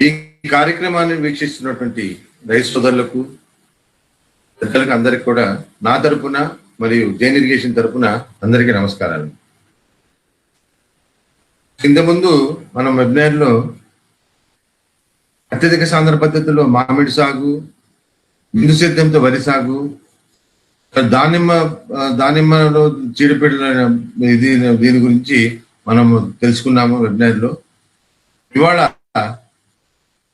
ఈ కార్యక్రమాన్ని వీక్షిస్తున్నటువంటి రైతు సోదరులకు పెద్దలకు అందరికి కూడా నా తరపున మరియు జైన్ ఇరిగేషన్ తరపున అందరికీ నమస్కారాలు. ఇంత ముందు మనం వెబినార్ లో అత్యధిక సాంద్ర పద్ధతిలో మామిడి సాగు, బిందు సేద్యంతో వరి సాగు, దానిమ్మలో చీడపీడల దీని గురించి మనం తెలుసుకున్నాము వెబినార్ లో. ఇవాళ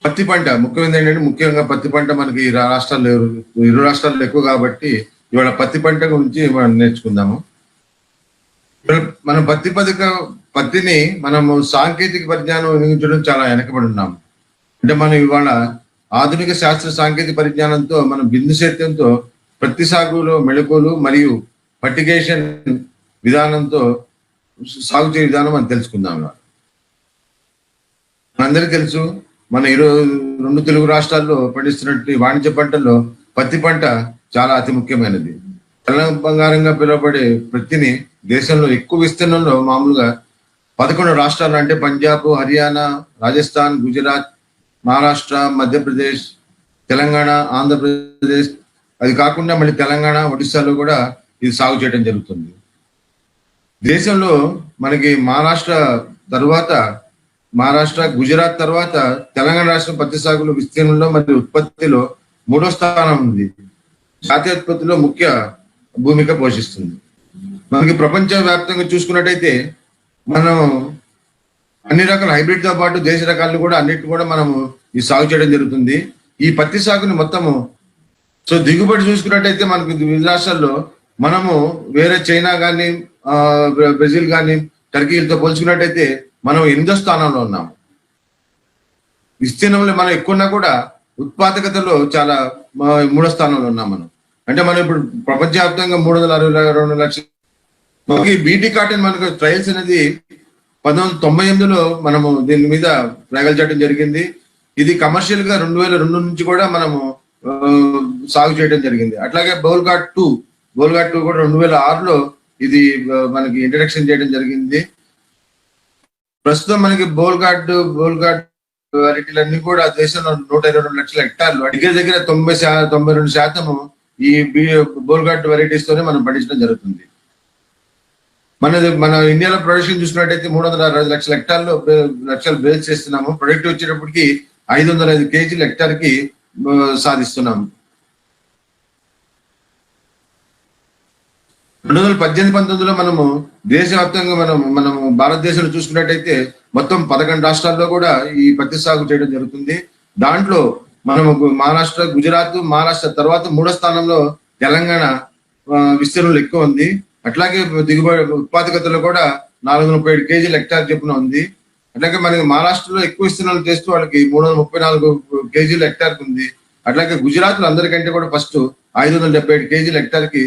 పత్తి పంట ముఖ్యంగా పత్తి పంట మనకి ఇరు రాష్ట్రాల్లో ఎక్కువ కాబట్టి ఇవాళ పత్తి పంట గురించి మనం నేర్చుకుందాము. మనం పత్తిని మనము సాంకేతిక పరిజ్ఞానం వినియోగించడం చాలా వెనకబడి ఉన్నాము. అంటే మనం ఇవాళ ఆధునిక శాస్త్ర సాంకేతిక పరిజ్ఞానంతో మనం బిందు సేద్యంతో పత్తి సాగులో మెళకువలు మరియు ఫర్టిగేషన్ విధానంతో సాగు చేయ విధానం మనం తెలుసుకుందాం. మనందరికీ తెలుసు, మన రెండు తెలుగు రాష్ట్రాల్లో పండిస్తున్నట్టు వాణిజ్య పంటల్లో పత్తి పంట చాలా అతి ముఖ్యమైనది. తెల్ల బంగారంగా పిలువబడే పత్తిని దేశంలో ఎక్కువ విస్తీర్ణంలో మామూలుగా 11 రాష్ట్రాలు అంటే పంజాబ్, హర్యానా, రాజస్థాన్, గుజరాత్, మహారాష్ట్ర, మధ్యప్రదేశ్, తెలంగాణ, ఆంధ్రప్రదేశ్, అది కాకుండా మళ్ళీ తెలంగాణ, ఒడిశాలో కూడా ఇది సాగు చేయడం జరుగుతుంది. దేశంలో మనకి మహారాష్ట్ర, గుజరాత్ తర్వాత తెలంగాణ రాష్ట్రం పత్తి సాగులో విస్తీర్ణంలో మరియు ఉత్పత్తిలో 3వ స్థానం ఉంది. జాతీయ ఉత్పత్తిలో ముఖ్య భూమిక పోషిస్తుంది. మనకి ప్రపంచ వ్యాప్తంగా చూసుకున్నట్టయితే మనం అన్ని రకాల హైబ్రిడ్ తో పాటు దేశ రకాలను కూడా అన్నిటిని కూడా మనము ఈ సాగు చేయడం జరుగుతుంది. ఈ పత్తి సాగుని మొత్తము దిగుబడి చూసుకున్నట్టయితే మనకు వివిధ రాష్ట్రాల్లో మనము వేరే చైనా కానీ, బ్రెజిల్ కానీ, టర్కీలతో పోల్చుకున్నట్టయితే మనం 8వ స్థానంలో ఉన్నాము. విస్తీర్ణంలో మనం ఎక్కువన్నా కూడా ఉత్పాదకతలో చాలా 3వ స్థానంలో ఉన్నాం మనం. అంటే మనం ఇప్పుడు ప్రపంచవ్యాప్తంగా 362 లక్షలు. మనకి బీటీ కాటన్ మనకు ట్రయల్స్ అనేది 1998లో మనము దీని మీద ప్రయోగాలు చేయడం జరిగింది. ఇది కమర్షియల్ గా 2002 నుంచి కూడా మనము సాగు చేయడం జరిగింది. అట్లాగే బోల్గాట్ 2 కూడా 2006లో ఇది మనకి ఇంట్రడక్షన్ చేయడం జరిగింది. ప్రస్తుతం మనకి బోల్గాట్ వెరైటీలన్నీ కూడా దేశంలో 122 లక్షల హెక్టార్లు, దగ్గర 92% ఈ బోల్గాట్ వెరైటీస్ తోనే మనం పండించడం జరుగుతుంది. మన ఇండియాలో ప్రొడక్షన్ చూసుకున్నట్టయితే 360 లక్షల లక్షలు బేల్స్ చేస్తున్నాము. ప్రొడక్ట్ వచ్చేటప్పటికి 505 కేజీల హెక్టార్ కి సాధిస్తున్నాము. 2018-19లో మనము దేశవ్యాప్తంగా మనము భారతదేశంలో చూసుకున్నట్టయితే మొత్తం 11 రాష్ట్రాల్లో కూడా ఈ పత్తి సాగు చేయడం జరుగుతుంది. దాంట్లో మనము మహారాష్ట్ర, గుజరాత్, మహారాష్ట్ర తర్వాత 3వ స్థానంలో తెలంగాణ విస్తీర్ణంలో ఎక్కువ ఉంది. అట్లాగే దిగుబడి ఉత్పాదకతలో కూడా 437 కేజీల హెక్టార్ చొప్పున ఉంది. అట్లాగే మనకి మహారాష్ట్రలో ఎక్కువ విస్తీర్ణాలు చేస్తూ వాళ్ళకి 334 కేజీల హెక్టార్ ఉంది. అట్లాగే గుజరాత్ లో అందరికంటే కూడా ఫస్ట్ 577 కేజీల హెక్టార్ కి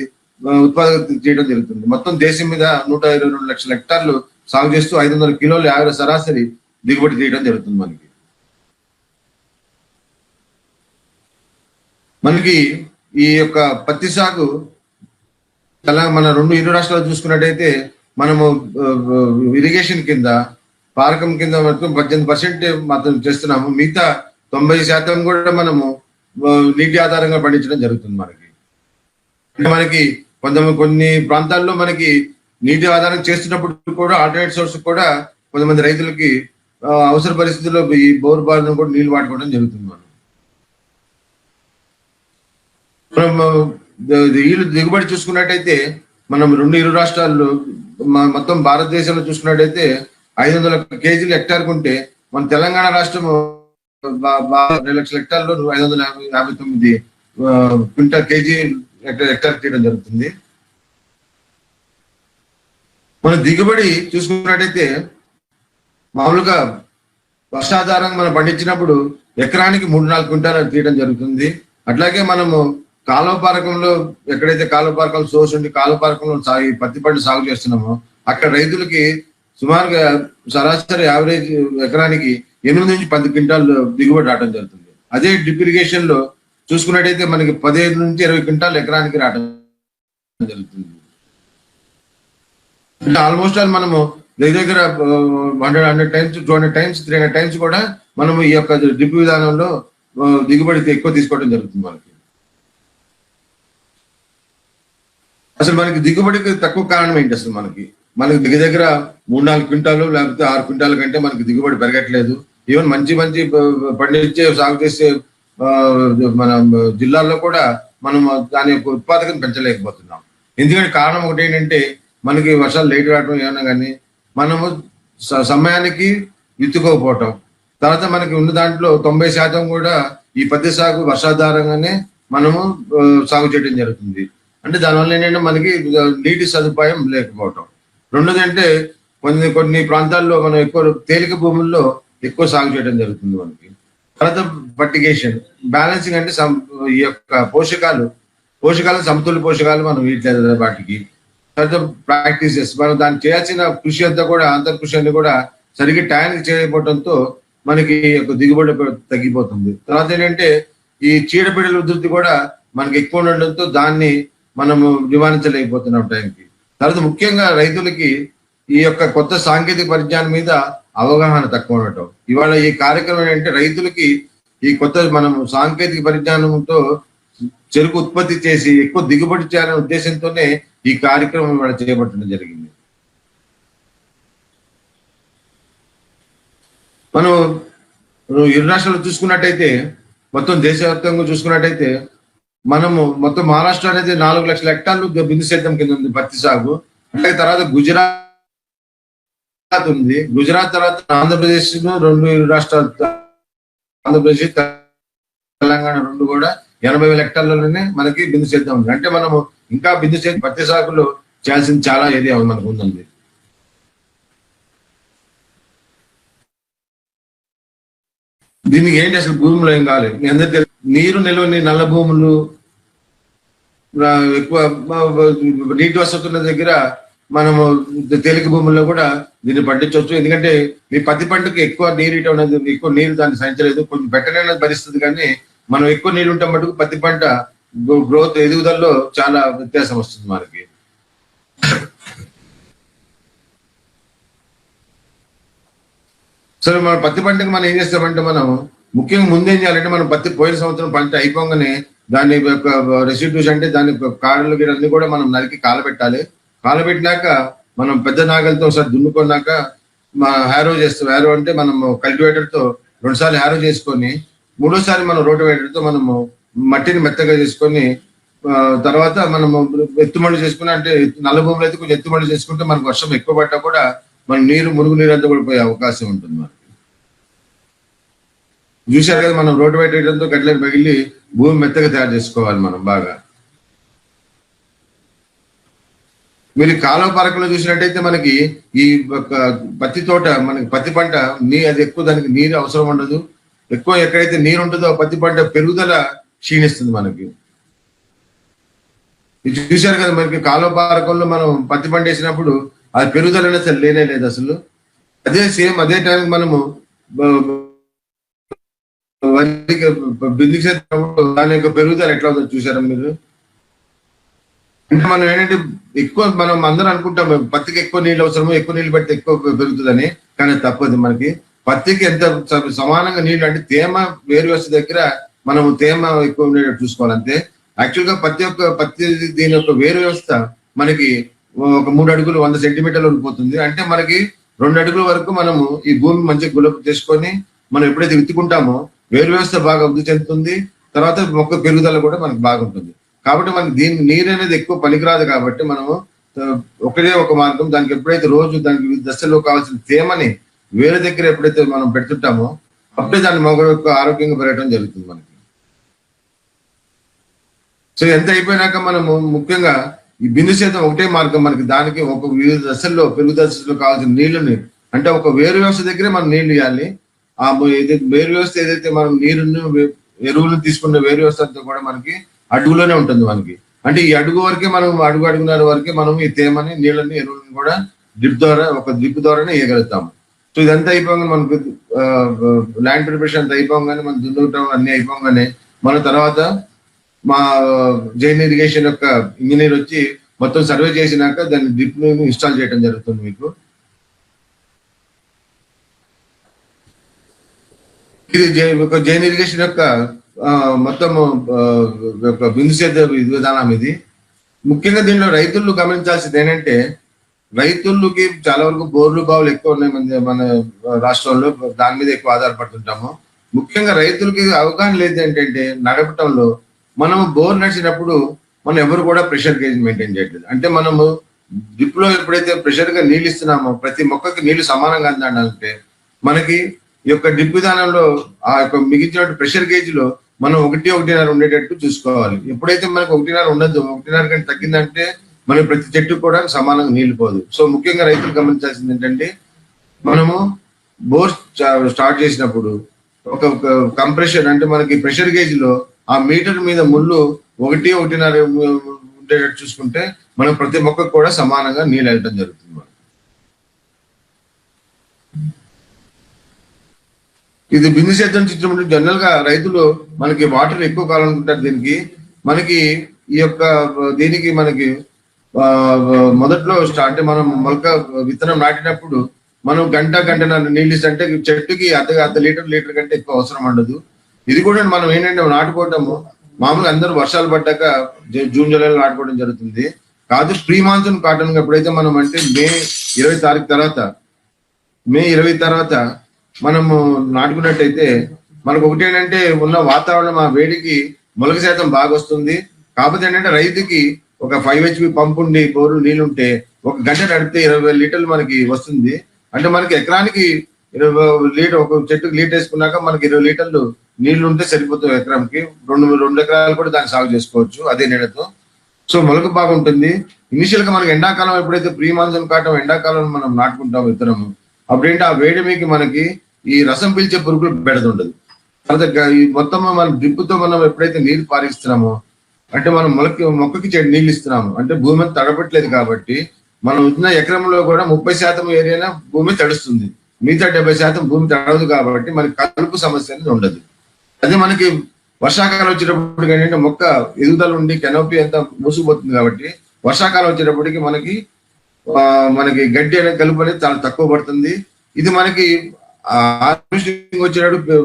ఉత్పాదకత చేయడం జరుగుతుంది. మొత్తం దేశం మీద 122 లక్షల హెక్టార్లు సాగు చేస్తూ 500 కిలోల యావరేజ్ సరాసరి దిగుబడి చేయడం జరుగుతుంది. మనకి ఈ యొక్క పత్తి సాగు మన ఇరు రాష్ట్రాలు చూసుకున్నట్టయితే మనము ఇరిగేషన్ కింద, పారకం కింద మొత్తం 18% మాత్రం చేస్తున్నాము. మిగతా 90% కూడా మనము నీటి ఆధారంగా పండించడం జరుగుతుంది. మనకి కొన్ని ప్రాంతాల్లో మనకి నీటి ఆధారం చేస్తున్నప్పుడు కూడా ఆల్టర్నేట్ సోర్స్ కూడా కొంతమంది రైతులకి అవసర పరిస్థితుల్లో ఈ బోర్ బార్ను కూడా నీళ్లు వాడుకోవడం జరుగుతుంది. మనం దిగుబడి చూసుకున్నట్టయితే మనం ఇరు రాష్ట్రాల్లో మొత్తం భారతదేశంలో చూసుకున్నట్టయితే 500 కేజీల హెక్టార్ ఉంటే మన తెలంగాణ రాష్ట్రం 2 లక్షల హెక్టార్లో 559 క్వింటల్ కేజీ హెక్టార్ తీయడం జరుగుతుంది. మన దిగుబడి చూసుకున్నట్టయితే మామూలుగా వర్షాధారంగా మనం పండించినప్పుడు ఎకరానికి 3-4 క్వింటాలు తీయడం జరుగుతుంది. అట్లాగే మనము కాలువపారకంలో ఎక్కడైతే కాలువపారకాలు సోర్స్ ఉండి కాలువపారకంలో పత్తి పంట సాగు చేస్తున్నామో అక్కడ రైతులకి సుమారుగా సరాసరి యావరేజ్ ఎకరానికి 8 నుంచి 10 క్వింటాలు దిగుబడి రావడం జరుగుతుంది. అదే డ్రిప్ ఇరిగేషన్ లో చూసుకున్నట్టయితే మనకి 15 నుంచి 20 క్వింటాలు ఎకరానికి రావడం జరుగుతుంది. ఆల్మోస్ట్ ఆల్ మనము దగ్గర 100 టైమ్స్ 200 టైమ్స్ 300 టైమ్స్ కూడా మనము ఈ యొక్క డ్రిప్ విధానంలో దిగుబడి ఎక్కువ తీసుకోవడం జరుగుతుంది మనకి. అసలు మనకి దిగుబడికి తక్కువ కారణం ఏంటి? అసలు మనకి దగ్గర 3-4 క్వింటాలు లేకపోతే 6 క్వింటాల కంటే మనకి దిగుబడి పెరగట్లేదు. ఈవెన్ మంచి పండించే సాగు చేసే మన జిల్లాల్లో కూడా మనం దాని యొక్క ఉత్పాదకత పెంచలేకపోతున్నాం. ఎందుకంటే కారణం ఒకటి ఏంటంటే మనకి వర్షాలు లేట్ రావడం ఏమన్నా కానీ మనము సమయానికి విత్తుకోకపోవటం, తర్వాత మనకి ఉన్న దాంట్లో 90% కూడా ఈ పత్తి సాగు వర్షాధారంగానే మనము సాగు చేయడం జరుగుతుంది. అంటే దానివల్ల ఏంటంటే మనకి నీటి సదుపాయం లేకపోవటం. రెండోది అంటే కొన్ని ప్రాంతాల్లో మనం ఎక్కువ తేలిక భూముల్లో ఎక్కువ సాగు చేయడం జరుగుతుంది మనకి. తర్వాత ఫర్టిగేషన్ బ్యాలెన్సింగ్ అంటే ఈ యొక్క పోషకాలు సమతుల్య పోషకాలు మనం ఇవ్వట్లేదు వాటికి. తర్వాత ప్రాక్టీసెస్ మనం దాన్ని చేయాల్సిన కృషి అంతా కూడా అంతర్కృషి అన్ని కూడా సరిగ్గా టైంకి చేయకపోవడంతో మనకి యొక్క దిగుబడి తగ్గిపోతుంది. తర్వాత ఏంటంటే ఈ చీడపీడల ఉధృతి కూడా మనకి ఎక్కువ ఉండడంతో దాన్ని మనము నివారించలేకపోతున్నాం టైంకి. తర్వాత ముఖ్యంగా రైతులకి ఈ యొక్క కొత్త సాంకేతిక పరిజ్ఞానం మీద అవగాహన తక్కువ ఉండటం. ఇవాళ ఈ కార్యక్రమం ఏంటంటే రైతులకి ఈ కొత్త మనము సాంకేతిక పరిజ్ఞానంతో చెరుకు ఉత్పత్తి చేసి ఎక్కువ దిగుబడి చేయాలనే ఉద్దేశంతోనే ఈ కార్యక్రమం ఇవాళ చేపట్టడం జరిగింది. మనం ఇరు రాష్ట్రాలు చూసుకున్నట్టయితే, మొత్తం దేశవ్యాప్తంగా చూసుకున్నట్టయితే మనము మొత్తం మహారాష్ట్ర అనేది 4 లక్షల హెక్టార్లు బిందు సేద్యం కింద ఉంది పత్తి సాగు. అలాగే తర్వాత గుజరాత్ ఉంది. గుజరాత్ తర్వాత ఆంధ్రప్రదేశ్ 2 రాష్ట్రాలు, ఆంధ్రప్రదేశ్ తెలంగాణ 2 కూడా 80,000 హెక్టార్లలోనే మనకి బిందు సేద్యం ఉంది. అంటే మనము ఇంకా బిందు సేద్యం పత్తి సాగులో చేయాల్సిన చాలా ఏరియా మనకు ఉందండి. దీనికి ఏంటి అసలు భూమిలో ఏం కావాలి? మీ అందరికీ నీరు నిల్వని నల్ల భూములు, ఎక్కువ నీటి వసతి ఉన్న దగ్గర మనము తేలిక భూముల్లో కూడా దీన్ని పండించవచ్చు. ఎందుకంటే మీ పత్తి పంటకు ఎక్కువ నీరు ఇవ్వడం అనేది, ఎక్కువ నీరు దాన్ని సహించలేదు, కొంచెం పెట్టలేని పరిస్థితి. కానీ మనం ఎక్కువ నీరు ఉంటే మటుకు పత్తి పంట గ్రోత్ ఎదుగుదలలో చాలా వ్యత్యాసం వస్తుంది మనకి. సరే, మన పత్తి పంటకు మనం ఏం చేస్తామంటే మనం ముఖ్యంగా ముందేం చేయాలంటే మనం పత్తి పోయిన సంవత్సరం పంట అయిపోగానే దాని యొక్క రెసిడ్యూస్ అంటే దాని కాడలు గిడల్ని కూడా మనం నరికి కాలబెట్టాలి. కాలబెట్టినాక మనం పెద్ద నాగలతో ఒకసారి దున్నుకున్నాక హ్యారో చేస్తాం. హ్యారో అంటే మనం కల్టివేటర్ తో 2 సార్లు హ్యారో చేసుకొని 3వసారి మనం రోటివేటర్ తో మనము మట్టిని మెత్తగా చేసుకొని తర్వాత మనము ఎత్తుమడి చేసుకుని, అంటే నల్ల భూములు అయితే కొంచెం ఎత్తుమడి చేసుకుంటే మనకు వర్షం ఎక్కువ పడ్డా కూడా మన మురుగు నీరు అంతా కూడా పోయే అవకాశం ఉంటుంది మనకి. చూశారు కదా, మనం రోటివేటర్తో గట్లకి పగిలి భూమి మెత్తగా తయారు చేసుకోవాలి మనం బాగా. మీరు కాలువ పారకులో చూసినట్టయితే మనకి ఈ పత్తి తోట, మనకి పత్తి పంట అది ఎక్కువ దానికి నీరు అవసరం ఉండదు. ఎక్కువ ఎక్కడైతే నీరు ఉంటుందో పత్తి పంట పెరుగుదల క్షీణిస్తుంది మనకి. ఇది చూశారు కదా, మనకి కాలువ పారకంలో మనం పత్తి పంట వేసినప్పుడు అది పెరుగుదల అనేది లేనే లేదు అసలు. అదే టైంకి మనము బిందుకు చేసినప్పుడు దాని యొక్క పెరుగుదల ఎట్లా ఉందో చూసారా మీరు? అంటే మనం ఏంటంటే ఎక్కువ మనం అందరూ అనుకుంటాం పత్తికి ఎక్కువ నీళ్ళు అవసరము, ఎక్కువ నీళ్ళు పెడితే ఎక్కువ పెరుగుతుందని. కానీ తప్పదు. మనకి పత్తికి ఎంత సమానంగా నీళ్ళు, అంటే తేమ వేరు వ్యవస్థ దగ్గర మనం తేమ ఎక్కువ ఉండేటట్టు చూసుకోవాలంతే. యాక్చువల్ గా పత్తి దీని యొక్క వేరు వ్యవస్థ మనకి ఒక 3 అడుగులు 100 సెంటీమీటర్లు ఉండిపోతుంది. అంటే మనకి 2 అడుగుల వరకు మనము ఈ భూమి మంచిగా గులపు చేసుకొని మనం ఎప్పుడైతే విత్తుకుంటామో వేరు వ్యవస్థ బాగా వృద్ధి చెందుతుంది. తర్వాత మొక్క పెరుగుదల కూడా మనకు బాగుంటుంది. కాబట్టి మనకి నీరు అనేది ఎక్కువ పనికిరాదు. కాబట్టి మనము ఒకటే ఒక మార్గం, దానికి ఎప్పుడైతే రోజు దానికి దశలో కావాల్సిన తేమని వేరే దగ్గర ఎప్పుడైతే మనం పెడుతుంటామో అప్పుడే దాని మొక్క యొక్క ఆరోగ్యంగా పెరగడం జరుగుతుంది మనకి. సో ఎంత అయిపోయినాక మనము ముఖ్యంగా ఈ బిందు సేద్యం ఒకటే మార్గం మనకి. దానికి ఒక వివిధ దశల్లో పెరుగు దశలో కావాల్సిన నీళ్ళని, అంటే ఒక వేరు వ్యవస్థ దగ్గరే మనం నీళ్లు ఇవ్వాలి. ఆ వేరు వ్యవస్థ ఏదైతే మనం నీరును ఎరువులను తీసుకున్న వేరు వ్యవస్థ అంతా కూడా మనకి అడుగులోనే ఉంటుంది మనకి. అంటే ఈ అడుగు వరకే మనం అడుగున్నర వరకే మనం ఈ తేమని నీళ్ళని ఎరువులను కూడా డ్రిప్ ద్వారానే ఇవ్వగలుగుతాము. సో ఇదంతా అయిపోగానే మనకు ల్యాండ్ ప్రిపరేషన్ అంతా అయిపోగానే మనం దున్నుకుంటాం, అన్ని అయిపోగానే మన తర్వాత మా జైన్ ఇరిగేషన్ యొక్క ఇంజనీర్ వచ్చి మొత్తం సర్వే చేసినాక దాన్ని డ్రిప్ ఇన్స్టాల్ చేయడం జరుగుతుంది మీకు. ఇది ఒక జైన్ ఇరిగేషన్ యొక్క మొత్తం యొక్క బిందు సేద్య విధానం ఇది. ముఖ్యంగా దీనిలో రైతులు గమనించాల్సింది ఏంటంటే, రైతులకి చాలా వరకు బోర్లు బావులు ఎక్కువ ఉన్నాయి మన రాష్ట్రంలో, దాని మీద ఎక్కువ ఆధారపడుతుంటాము. ముఖ్యంగా రైతులకి అవగాహన లేదు ఏంటంటే, నడపటంలో మనము బోర్ నడిచినప్పుడు మనం ఎవరు కూడా ప్రెషర్ గేజ్ మెయింటైన్ చేయట్లేదు. అంటే మనము డ్రిప్ లో ఎప్పుడైతే ప్రెషర్ గా నీళ్ళు ఇస్తున్నామో, ప్రతి మొక్కకి నీళ్లు సమానంగా అందాలంటే మనకి ఈ యొక్క డ్రిప్ విధానంలో ఆ యొక్క మిగిలిన ప్రెషర్ గేజ్ లో మనం 1-1.5 ఉండేటట్టు చూసుకోవాలి. ఎప్పుడైతే మనకు 1.5 ఉండదు, 1.5 కంటే తగ్గిందంటే మనకి ప్రతి చెట్టు కూడా సమానంగా నీళ్లు పోదు. సో ముఖ్యంగా రైతులు గమనించాల్సింది ఏంటంటే, మనము బోర్ స్టార్ట్ చేసినప్పుడు ఒక కంప్రెషన్ అంటే మనకి ప్రెషర్ గేజ్ లో ఆ మీటర్ మీద ముళ్ళు 1-1.5 ఉండేటట్టు చూసుకుంటే మనం ప్రతి మొక్కకు కూడా సమానంగా నీళ్ళు వెళ్ళడం జరుగుతుంది. ఇది బిందు సేద్యం చిత్రం జనరల్ గా రైతులు మనకి వాటర్ ఎక్కువ కావాలనుకుంటారు. మనకి ఈ యొక్క దీనికి మనకి మొదట్లో స్టార్ట్ మనం మొలక విత్తనం నాటినప్పుడు మనం గంటన్నర నీళ్ళు ఇస్తే చెట్టుకి అర్ధ లీటర్ కంటే ఎక్కువ అవసరం ఉండదు. ఇది కూడా మనం ఏంటంటే నాటుకోవటము మామూలుగా అందరూ వర్షాలు పడ్డాక జూన్ జూలైలో నాటుకోవడం జరుగుతుంది. కాదు ప్రీ మాన్సూన్ కాటన్ ఎప్పుడైతే మనం అంటే మే 20 తారీఖు తర్వాత మనము నాటుకున్నట్టయితే మనకు ఒకటి ఏంటంటే ఉన్న వాతావరణం ఆ వేడికి మొలక శాతం బాగా వస్తుంది. కాకపోతే ఏంటంటే రైతుకి ఒక 5 HP పంపు ఉండి బోరు నీళ్ళుంటే ఒక గంట నడిపితే 20 లీటర్లు మనకి వస్తుంది. అంటే మనకి ఎకరానికి 20 లీటర్, ఒక చెట్టుకి లీటర్ వేసుకున్నాక మనకి 20 లీటర్లు నీళ్లు ఉంటే సరిపోతుంది. ఎకరానికి 2 ఎకరాలు కూడా దాన్ని సాగు చేసుకోవచ్చు అదే నీళ్ళతో. సో మొలక బాగుంటుంది. ఇనిషియల్ గా మనకి ఎండాకాలం ఎప్పుడైతే ప్రీ మాన్సూన్ కాటం ఎండాకాలం మనం నాటుకుంటాం విత్తనము, అప్పుడేంటి ఆ వేడిమికి మనకి ఈ రసం పీల్చే పురుగులు బెడదుండదు. ఈ మొత్తం మన డ్రిప్పుతో మనం ఎప్పుడైతే నీరు పారిస్తున్నామో అంటే మనం మొక్కకి నీళ్ళు ఇస్తున్నాము అంటే భూమి అంతా తడపట్లేదు కాబట్టి మనం ఉన్న ఎకరంలో కూడా 30% ఏరియానా భూమి తడుస్తుంది, మిగతా 70% భూమి తడవదు కాబట్టి మనకి కలుపు సమస్య అనేది ఉండదు. అదే మనకి వర్షాకాలం వచ్చేటప్పటికి ఏంటంటే మొక్క ఎదుగుదల ఉండి కెనోపీ అంతా మూసుకుపోతుంది కాబట్టి వర్షాకాలం వచ్చేటప్పటికి మనకి గడ్డి అనే కలుపు అనేది చాలా తక్కువ పడుతుంది. ఇది మనకి హార్వెస్టింగ్ వచ్చేటప్పుడు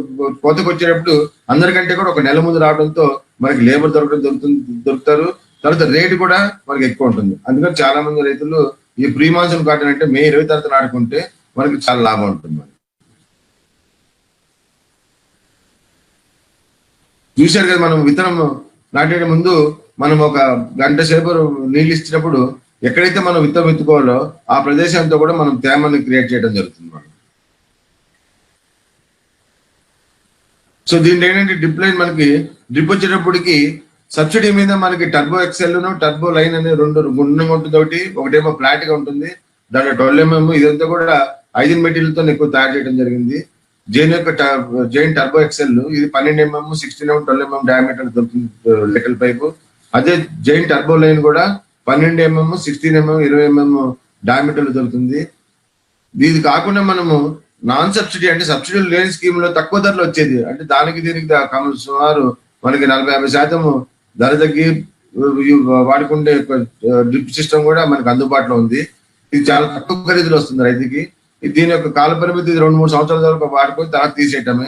కోతకు వచ్చేటప్పుడు అందరికంటే కూడా ఒక నెల ముందు రావడంతో మనకి లేబర్ దొరుకుతారు. తర్వాత రేటు కూడా మనకి ఎక్కువ ఉంటుంది. అందుకని చాలా మంది రైతులు ఈ ప్రీ మాన్సూన్ కాటన్ అంటే మే 20 తారీఖు నాటుకుంటే మనకి చాలా లాభం ఉంటుంది. చూశారు కదా, మనం విత్తనం నాటే ముందు మనం ఒక గంట సేపు నీళ్ళు ఇచ్చినప్పుడు ఎక్కడైతే మనం విత్తనం ఎత్తుకోవాలో ఆ ప్రదేశంతో కూడా మనం తేమని క్రియేట్ చేయడం జరుగుతుంది. సో దీంట్లో ఏంటంటే డ్రిప్ వచ్చేటప్పటికి సబ్సిడీ మీద మనకి టర్బో ఎక్సెల్ టర్బో లైన్ అనే 2 గుండ్రంగా ఉంటుంది. ఒకటేమో ఫ్లాట్ గా ఉంటుంది, దాంట్లో 12 mm. ఇదంతా కూడా 5 మెటీరియల్తో ఎక్కువ తయారు చేయడం జరిగింది. జైన్ టర్బో ఎక్సెల్ ఇది 12 mm, 16 mm, 12 mm డయామీటర్ దొరుకుతుంది లెక్కల పైపు. అదే జైన్ టర్బో లైన్ కూడా 12 mm, 16 mm, 20 mm డయామీటర్లు దొరుకుతుంది. ఇది కాకుండా మనము నాన్ సబ్సిడీ అంటే సబ్సిడీ లేని స్కీమ్ లో తక్కువ ధరలో వచ్చేది అంటే దీనికి సుమారు మనకి 40-50% ధర తగ్గి వాడుకుంటే డ్రిప్ సిస్టమ్ కూడా మనకి అందుబాటులో ఉంది. ఇది చాలా తక్కువ ఖరీదులో వస్తుంది రైతుకి. దీని యొక్క కాల పరిమితి 2-3 సంవత్సరాల వరకు వాడుకొని తర్వాత తీసేయటమే.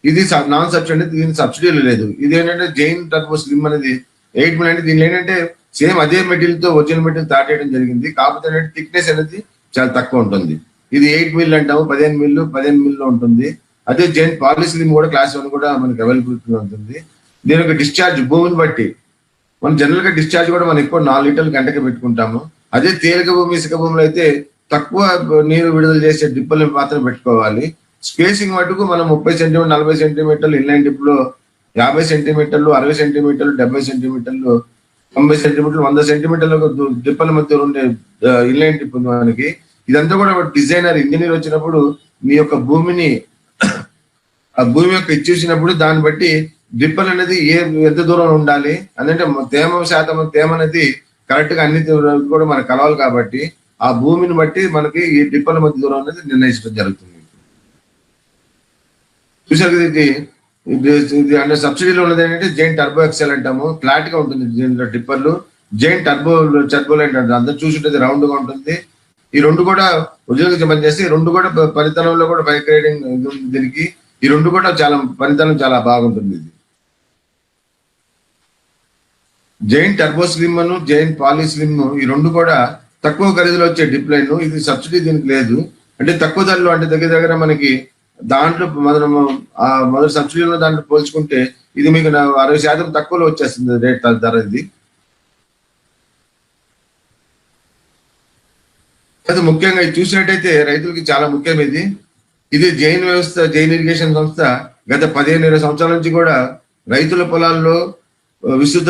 ఇది నాన్ సబ్సిడీ అంటే దీనికి సబ్సిడీలు లేదు. ఇది ఏంటంటే జైన్ టర్బో స్లిమ్ అనేది 8 mm అంటే దీనిలో ఏంటంటే సేమ్ అదే మెటీరియల్ తో ఒరిజినల్ మెటీరియల్ తయారు చేయడం జరిగింది. కాకపోతే ఏంటంటే థిక్నెస్ అనేది చాలా తక్కువ ఉంటుంది. ఇది 8 mm అంటాము, 15 mm లో ఉంటుంది. అదే జైన్ పాలిస్లిమ్ కూడా క్లాస్ 1 కూడా మనకి అవైలబిలిటీ ఉంటుంది. దీని యొక్క డిశ్చార్జ్ భూమిని బట్టి మనం జనరల్ గా డిశ్చార్జ్ కూడా మనం ఎక్కువ 4 లీటర్లు గంటకి పెట్టుకుంటాము. అదే తేలిక భూమి ఇసుక భూములు అయితే తక్కువ నీరు విడుదల చేసే డ్రిప్పులు మాత్రం పెట్టుకోవాలి. స్పేసింగ్ మటుకు మనం 30 సెంటీమీటర్ 40 సెంటీమీటర్లు ఇన్లైన్ డ్రిప్ లో 50 సెంటీమీటర్లు 60 సెంటీమీటర్లు 70 సెంటీమీటర్లు 90 సెంటీమీటర్లు 100 సెంటీమీటర్ల డ్రిప్పుల మధ్య ఉండే ఇన్లైన్ డ్రిప్ మనకి. ఇదంతా కూడా డిజైనర్ ఇంజనీర్ వచ్చినప్పుడు మీ యొక్క భూమిని ఆ భూమి యొక్క ఇచ్చేసినప్పుడు దాన్ని బట్టి డ్రిప్పల్ అనేది ఎంత దూరం ఉండాలి అంటే తేమ అనేది కరెక్ట్ గా అన్ని కూడా మనకు కలవాలి కాబట్టి ఆ భూమిని బట్టి మనకి ఈ డ్రిప్పల మధ్య దూరం అనేది నిర్ణయించడం జరుగుతుంది. చూసారు ఇది అంటే సబ్సిడీలో ఉన్నది ఏంటంటే జైన్ టర్బో ఎక్సెల్ అంటాము, ఫ్లాట్ గా ఉంటుంది దీనిలో డ్రిప్పర్లు. జైన్ టర్బో లైన్ అంటే అందరూ చూసుంటది రౌండ్ గా ఉంటుంది. ఈ 2 కూడా ఉద్యోగం పనిచేస్తే 2 కూడా పరితనంలో కూడా బైక్ రైడింగ్ దీనికి. ఈ రెండు కూడా చాలా పనితనం చాలా బాగుంటుంది. ఇది giant turbo slim giant poly slim ఈ రెండు కూడా తక్కువ ఖరీదులో వచ్చే డిప్ లైన్. ఇది సబ్సిడీ దీనికి లేదు. అంటే తక్కువ ధరలో, అంటే దగ్గర దగ్గర మనకి దాంట్లో మొదటి సబ్సిడీలో దాంట్లో పోల్చుకుంటే ఇది మీకు 60% తక్కువలో వచ్చేస్తుంది రేట్ ధర. ఇది అది ముఖ్యంగా ఇది చూసినట్టయితే రైతులకి చాలా ముఖ్యం. ఇది జైన్ వ్యవస్థ, జైన్ ఇరిగేషన్ సంస్థ గత 15-20 సంవత్సరాల నుంచి కూడా రైతుల పొలాల్లో విస్తృత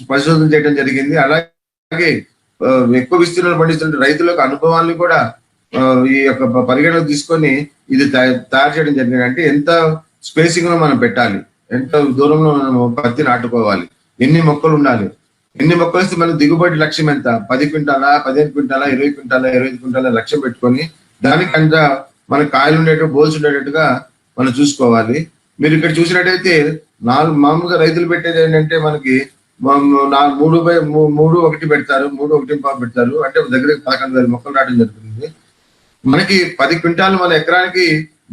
పరిశోధన చేయడం జరిగింది. అలాగే ఎక్కువ విస్తీర్ణాలు పండిస్తున్న రైతులకు అనుభవాన్ని కూడా ఈ యొక్క పరిగణలోకి తీసుకొని ఇది తయారు చేయడం జరిగింది. అంటే ఎంత స్పేసింగ్ లో మనం పెట్టాలి, ఎంత దూరంలో మనం పత్తి నాటుకోవాలి, ఎన్ని మొక్కలు ఉండాలి, ఎన్ని మొక్కలు వస్తే మన దిగుబడి లక్ష్యం ఎంత, 10 క్వింటాలా, 15 క్వింటాలా, 20 క్వింటాలా, 25 క్వింటాలా లక్ష్యం పెట్టుకొని దానికంత మన కాయలు ఉండేటట్టు, బోల్స్ ఉండేటట్టుగా మనం చూసుకోవాలి. మీరు ఇక్కడ చూసినట్టయితే మామూలుగా రైతులు పెట్టేది ఏంటంటే మనకి 3/3 పెడతారు, 3/1 పెడతారు. అంటే దగ్గర 11,000 మొక్కలు నాటడం జరుగుతుంది. మనకి 10 క్వింటాలు మన ఎకరానికి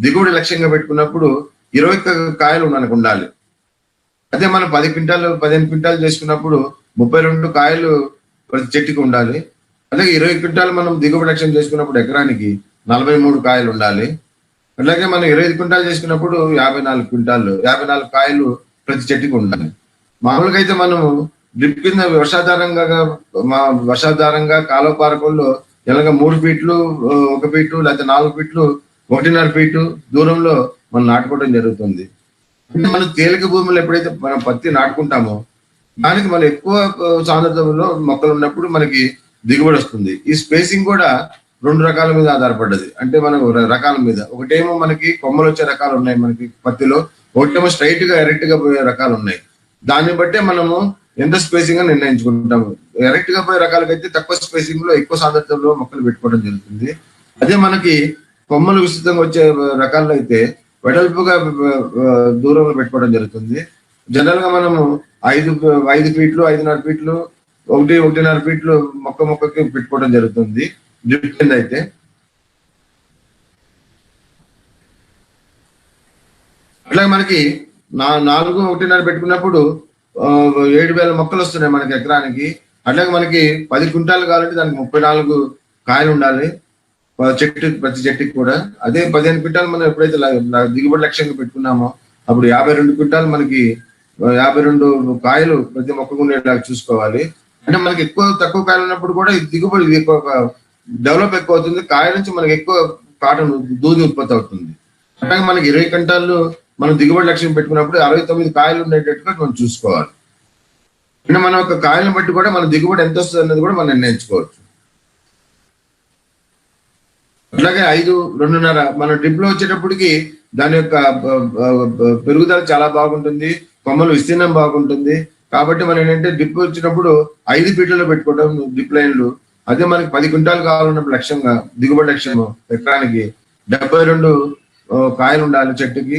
దిగుబడి లక్ష్యంగా పెట్టుకున్నప్పుడు 20 కాయలు మనకు ఉండాలి. అదే మనం 10 క్వింటాలు 15 క్వింటాలు చేసుకున్నప్పుడు 32 కాయలు ప్రతి చెట్టుకి ఉండాలి. అలాగే 20 క్వింటాలు మనం దిగుబడి లక్ష్యం చేసుకున్నప్పుడు ఎకరానికి 43 కాయలు ఉండాలి. అలాగే మనం 25 క్వింటాలు చేసుకున్నప్పుడు 54 కాయలు ప్రతి చెట్టుకి ఉండాలి. మామూలుగా అయితే మనము డ్రిప్ కింద వర్షాధారంగా కాలువ పారకంలో ఎలాగ 3 ఫీట్లు 1 ఫీటు లేకపోతే 4 ఫీట్లు 1.5 ఫీటు దూరంలో మనం నాటుకోవడం జరుగుతుంది. అంటే మనం తేలిక భూములు ఎప్పుడైతే మనం పత్తి నాటుకుంటామో దానికి మనం ఎక్కువ సాంద్రతలో మొక్కలు ఉన్నప్పుడు మనకి దిగుబడి వస్తుంది. ఈ స్పేసింగ్ కూడా 2 రకాల మీద ఆధారపడ్డది. అంటే మనం రకాల మీద, ఒకటేమో మనకి కొమ్మలు వచ్చే రకాలు ఉన్నాయి మనకి పత్తిలో, ఒకటేమో స్ట్రైట్ గా ఎరెక్ట్ గా పోయే రకాలు ఉన్నాయి. దాన్ని బట్టే మనము ఎంత స్పేసింగ్ గా నిర్ణయించుకుంటాము. ఎరెక్ట్ గా పోయే రకాలకైతే తక్కువ స్పేసింగ్ లో ఎక్కువ సాంద్రతలో మొక్కలు పెట్టుకోవడం జరుగుతుంది. అదే మనకి కొమ్మలు విస్తృతంగా వచ్చే రకాల్లో అయితే వెడల్పుగా దూరంలో పెట్టుకోవడం జరుగుతుంది. జనరల్ గా మనము 5 ఫీట్లు 5.5 ఫీట్లు 1.5 ఫీట్లు మొక్కకి పెట్టుకోవడం జరుగుతుంది డ్రిప్ కింద అయితే. అట్లాగే మనకి 4-1.5 పెట్టుకున్నప్పుడు 7,000 మొక్కలు వస్తున్నాయి మనకి ఎకరానికి. అట్లాగే మనకి 10 క్వింటాలు కావాలంటే దానికి 34 కాయలు ఉండాలి ప్రతి చెట్టుకి కూడా. అదే 15 క్వింటాలు మనం ఎప్పుడైతే దిగుబడి లక్ష్యంగా పెట్టుకున్నామో అప్పుడు 52 క్వింటాలు మనకి 52 కాయలు ప్రతి మొక్కకు ఉండేలాగా చూసుకోవాలి. అంటే మనకి తక్కువ కాయలు ఉన్నప్పుడు కూడా దిగుబడి డెవలప్ ఎక్కువ అవుతుంది. కాయ నుంచి మనకి ఎక్కువ కాటన్ దూది ఉత్పత్తి అవుతుంది. అట్లాగే మనకి 20 క్వింటాలు మనం దిగుబడి లక్ష్యం పెట్టుకున్నప్పుడు 69 కాయలు ఉండేటట్టుగా మనం చూసుకోవాలి. అంటే మన ఒక కాయలను బట్టి కూడా మన దిగుబడి ఎంత వస్తుంది అనేది కూడా మనం నిర్ణయించుకోవచ్చు. అట్లాగే 5-2.5 మన డ్రిప్ లో వచ్చేటప్పటికి దాని యొక్క పెరుగుదల చాలా బాగుంటుంది, కొమ్మలు విస్తీర్ణం బాగుంటుంది. కాబట్టి మనం ఏంటంటే డ్రిప్ వచ్చినప్పుడు 5 ఫీట్లలో పెట్టుకోవడం డ్రిప్ లైన్లు. అదే మనకి 10 క్వింటాలు కావాలన్నప్పుడు లక్ష్యంగా దిగుబడి లక్ష్యం ఎకరానికి 72 కాయలు ఉండాలి చెట్టుకి.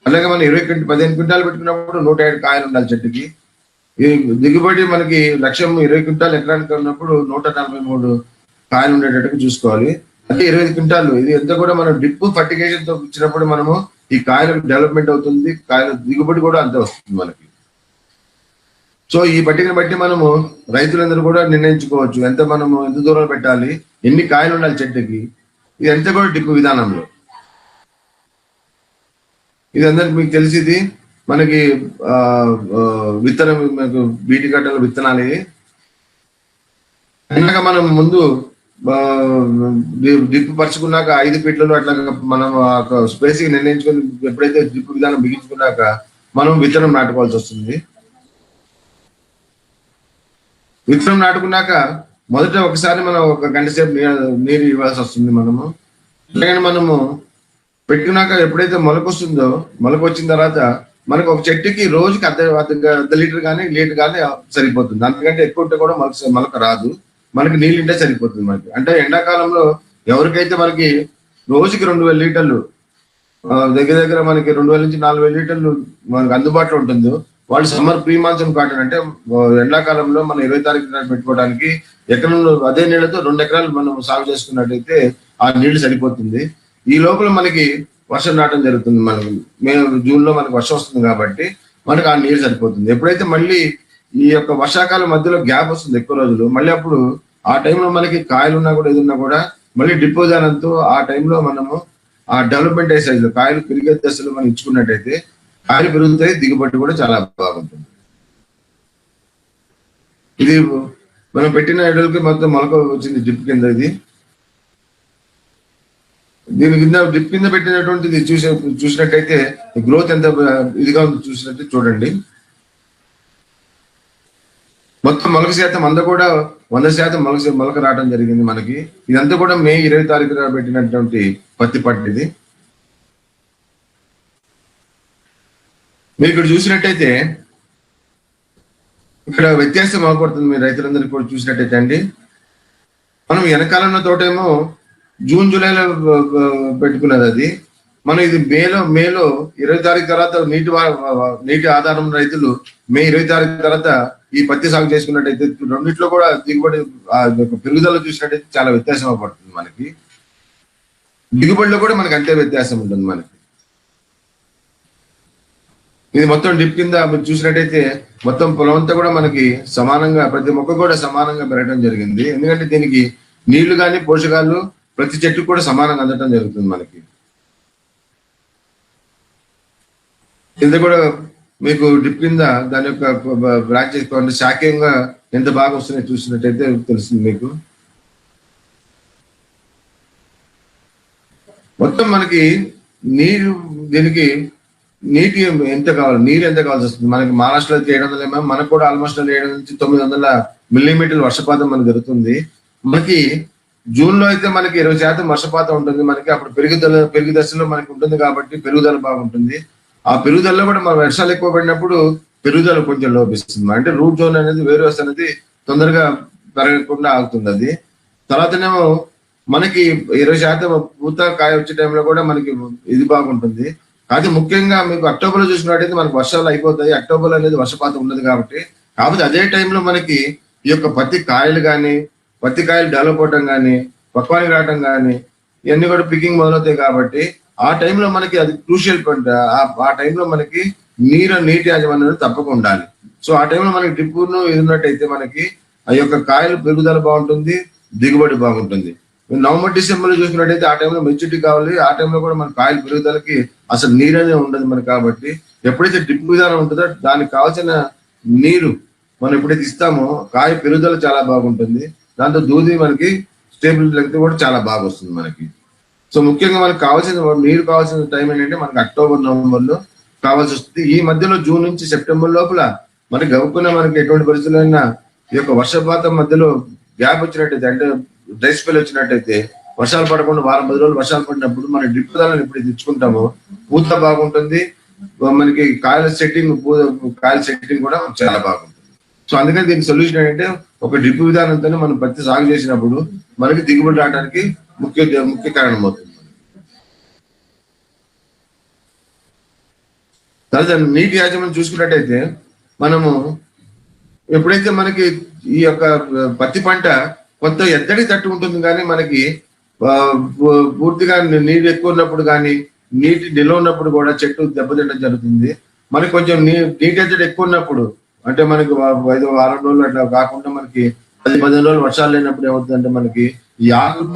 అలాగే మనం 15 క్వింటాలు పెట్టుకున్నప్పుడు 107 కాయలు ఉండాలి చెట్టుకి. ఈ దిగుబడి మనకి లక్ష్యం 20 క్వింటాలు ఎకరానికి ఉన్నప్పుడు 143 కాయలు ఉండేటట్టుగా చూసుకోవాలి. అంటే 25 క్వింటాలు ఇది ఎంత కూడా మనం డ్రిప్ ఫర్టిగేషన్ తో ఇచ్చినప్పుడు మనము ఈ కాయలకు డెవలప్మెంట్ అవుతుంది, కాయల దిగుబడి కూడా అంతే వస్తుంది మనకి. సో ఈ పట్టికను బట్టి మనము రైతులందరూ కూడా నిర్ణయించుకోవచ్చు ఎంత దూరం పెట్టాలి, ఎన్ని కాయలు ఉండాలి చెట్టుకి. ఇది అంతా కూడా డ్రిప్ విధానంలో. ఇది అందరికి మీకు తెలిసింది. మనకి విత్తనం బీటీ కట్టల విత్తనాలు అన్నాక మనం ముందు డ్రిప్ పరుచుకున్నాక 5 ఫీట్లలో అట్లా మనం స్పేసింగ్ నిర్ణయించుకొని ఎప్పుడైతే డ్రిప్ విధానం బిగించుకున్నాక మనం విత్తనం నాటుకోవాల్సి వస్తుంది. విత్తనం నాటుకున్నాక మొదట ఒకసారి మనం 1 గంట సేపు నీరు ఇవ్వాల్సి వస్తుంది మనము. అలాగే మనము పెట్టుకున్నాక ఎప్పుడైతే మొలకొస్తుందో, మొలక వచ్చిన తర్వాత మనకు ఒక చెట్టుకి రోజుకి అర్ధ లీటర్ కానీ లీటర్ కానీ సరిపోతుంది. అంతకంటే ఎక్కువ ఉంటే కూడా మొలక రాదు. మనకి నీళ్ళు ఉంటే సరిపోతుంది మనకి. అంటే ఎండాకాలంలో ఎవరికైతే మనకి రోజుకి 2,000 లీటర్లు దగ్గర దగ్గర మనకి 2,000 నుంచి 4,000 లీటర్లు మనకు అందుబాటులో ఉంటుందో వాళ్ళు సమ్మర్ ప్రీ మాన్సూన్ కాటన్ అంటే ఎండాకాలంలో మనం 20 తారీఖు పెట్టుకోవడానికి ఎకరంలో అదే నీళ్ళతో 2 ఎకరాలు మనం సాగు చేసుకున్నట్టయితే ఆ నీళ్లు సరిపోతుంది. ఈ లోపల మనకి వర్షం రావడం జరుగుతుంది. మనకు జూన్ లో మనకు వర్షం వస్తుంది కాబట్టి మనకు ఆ నీరు సరిపోతుంది. ఎప్పుడైతే మళ్ళీ ఈ యొక్క వర్షాకాలం మధ్యలో గ్యాప్ వస్తుంది ఎక్కువ రోజులు, మళ్ళీ అప్పుడు ఆ టైంలో మనకి కాయలు ఉన్నా కూడా ఏదున్నా కూడా మళ్ళీ డ్రిప్ విధానంతో ఆ టైంలో మనము ఆ డెవలప్మెంట్ అయ్యే సైజులో కాయలు పెరిగే దశలో మనం ఇచ్చుకున్నట్టయితే కాయలు పెరుగుతాయి, దిగుబడి కూడా చాలా బాగుంటుంది. ఇది మనం పెట్టిన ఎడలకి మొత్తం మొలక వచ్చింది డ్రిప్ కింద. ఇది దీని కింద డ్రిప్ కింద పెట్టినటువంటిది చూసినట్టయితే గ్రోత్ ఎంత ఇదిగా ఉంది చూసినట్టు చూడండి. మొత్తం మొలక శాతం అంతా కూడా 100% మొలక రావడం జరిగింది మనకి. ఇదంతా కూడా మే 20 తారీఖున పెట్టినటువంటి పత్తి పంట. ఇది మీరు ఇక్కడ చూసినట్టయితే ఇక్కడ వ్యత్యాసం అవపడుతుంది. మీరు రైతులందరికీ కూడా చూసినట్టయితే అండి, మనం వెనకాలన్న తోటేమో జూన్ జూలైలో పెట్టుకున్నది. అది మనం ఇది మేలో 20 తారీఖు తర్వాత నీటి ఆధారం రైతులు మే 20 తారీఖు తర్వాత ఈ పత్తి సాగు చేసుకున్నట్టయితే రెండిట్లో కూడా దిగుబడి పెరుగుదల చూసినట్టయితే చాలా వ్యత్యాసం పడుతుంది మనకి. దిగుబడిలో కూడా మనకి అంతే వ్యత్యాసం ఉంటుంది మనకి. ఇది మొత్తం డిప్ కింద మీరు చూసినట్టయితే మొత్తం పొలం అంతా కూడా మనకి సమానంగా, ప్రతి మొక్క కూడా సమానంగా పెరగడం జరిగింది. ఎందుకంటే దీనికి నీళ్లు కానీ పోషకాలు ప్రతి చెట్టు కూడా సమానంగా అందటం జరుగుతుంది మనకి. కింద కూడా మీకు డిప్ కింద దాని యొక్క బ్రాంచ్ చేసుకోండి, శాఖంగా ఎంత బాగా వస్తున్నాయి చూసినట్టయితే తెలుస్తుంది మీకు. మొత్తం మనకి నీరు, దీనికి నీటి ఎంత కావాలి, నీరు ఎంత కావాల్సి వస్తుంది మనకి. మహారాష్ట్రలో 700 mm, మనకు కూడా ఆల్మోస్ట్ 700 నుంచి 900 మిల్లీమీటర్ల వర్షపాతం మనకు జరుగుతుంది. మనకి జూన్ లో అయితే మనకి 20% వర్షపాతం ఉంటుంది మనకి. అప్పుడు పెరుగు దశలో మనకి ఉంటుంది కాబట్టి పెరుగుదల బాగుంటుంది. ఆ పెరుగుదలలో కూడా మన వర్షాలు ఎక్కువ పడినప్పుడు పెరుగుదల కొంచెం లోపిస్తుంది. అంటే రూట్ జోన్ అనేది, వేరు వ్యవస్థ అనేది తొందరగా పెరగకుండా ఆగుతుంది. అది తర్వాతనేమో మనకి 20% పూత కాయ వచ్చే టైంలో కూడా మనకి ఇది బాగుంటుంది. అది ముఖ్యంగా మీకు అక్టోబర్ లో చూసినట్టయితే మనకు వర్షాలు అయిపోతాయి. అక్టోబర్ అనేది వర్షపాతం ఉండదు కాబట్టి. కాకపోతే అదే టైంలో మనకి ఈ యొక్క పత్తి కాయలు డెవలప్ అవటం కానీ, పక్వానికి రావటం కానీ, ఇవన్నీ కూడా పికింగ్ మొదలవుతాయి కాబట్టి ఆ టైంలో మనకి అది క్రూషియల్ పంట. ఆ టైంలో మనకి నీటి యాజమాన్యం తప్పకుండా ఉండాలి. సో ఆ టైంలో మనకి డ్రిప్ను ఇది ఉన్నట్టయితే మనకి ఆ యొక్క కాయలు పెరుగుదల బాగుంటుంది, దిగుబడి బాగుంటుంది. నవంబర్ డిసెంబర్ లో చూసినట్టయితే ఆ టైంలో మెచ్యూరిటీ కావాలి. ఆ టైంలో కూడా మన కాయలు పెరుగుదలకి అసలు నీరు అనేది ఉండదు మనకి. కాబట్టి ఎప్పుడైతే డ్రిప్ విధానం ఉంటుందో దానికి కావాల్సిన నీరు మనం ఎప్పుడైతే ఇస్తామో కాయ పెరుగుదల చాలా బాగుంటుంది. దాంతో దూది మనకి స్టేబుల్ లెంగ్త్ కూడా చాలా బాగా వస్తుంది మనకి. సో ముఖ్యంగా మనకు నీరు కావాల్సిన టైం ఏంటంటే మనకి అక్టోబర్ నవంబర్ లో కావాల్సి వస్తుంది. ఈ మధ్యలో జూన్ నుంచి సెప్టెంబర్ లోపల మనకి గవ్వుకున్న మనకి ఎటువంటి పరిస్థితుల్లో అయినా ఈ యొక్క వర్షపాతం మధ్యలో గ్యాప్ వచ్చినట్టయితే, అంటే డ్రై స్పెల్ వచ్చినట్టయితే, వర్షాలు పడకుండా వారం 10 రోజులు వర్షాలు పడినప్పుడు మనం డ్రిప్ విధానాన్ని ఎప్పుడు తెచ్చుకుంటామో పూత బాగుంటుంది, మనకి కాయల సెట్టింగ్ కూడా చాలా బాగుంటుంది. సో అందుకని దీనికి సొల్యూషన్ ఏంటంటే ఒక డ్రిప్ విధానంతోనే మనం పత్తి సాగు చేసినప్పుడు మనకి దిగుబడి రావడానికి ముఖ్య కారణం అవుతుంది. తర్వాత నీటి యాజమాన్యం చూసుకున్నట్టయితే మనము ఎప్పుడైతే మనకి ఈ యొక్క పత్తి పంట కొంత ఎద్దడి తట్టు ఉంటుంది, కానీ మనకి పూర్తిగా నీరు ఎక్కువ ఉన్నప్పుడు కానీ నీటి నిల్వ ఉన్నప్పుడు కూడా చెట్టు దెబ్బతింటం జరుగుతుంది. మనకి కొంచెం నీటి ఎద్దడి ఎక్కువ ఉన్నప్పుడు, అంటే మనకి 5 వారం రోజులు అట్లా కాకుండా మనకి 10-15 రోజులు వర్షాలు లేనప్పుడు ఏమవుతుందంటే మనకి ఈ ఆకులు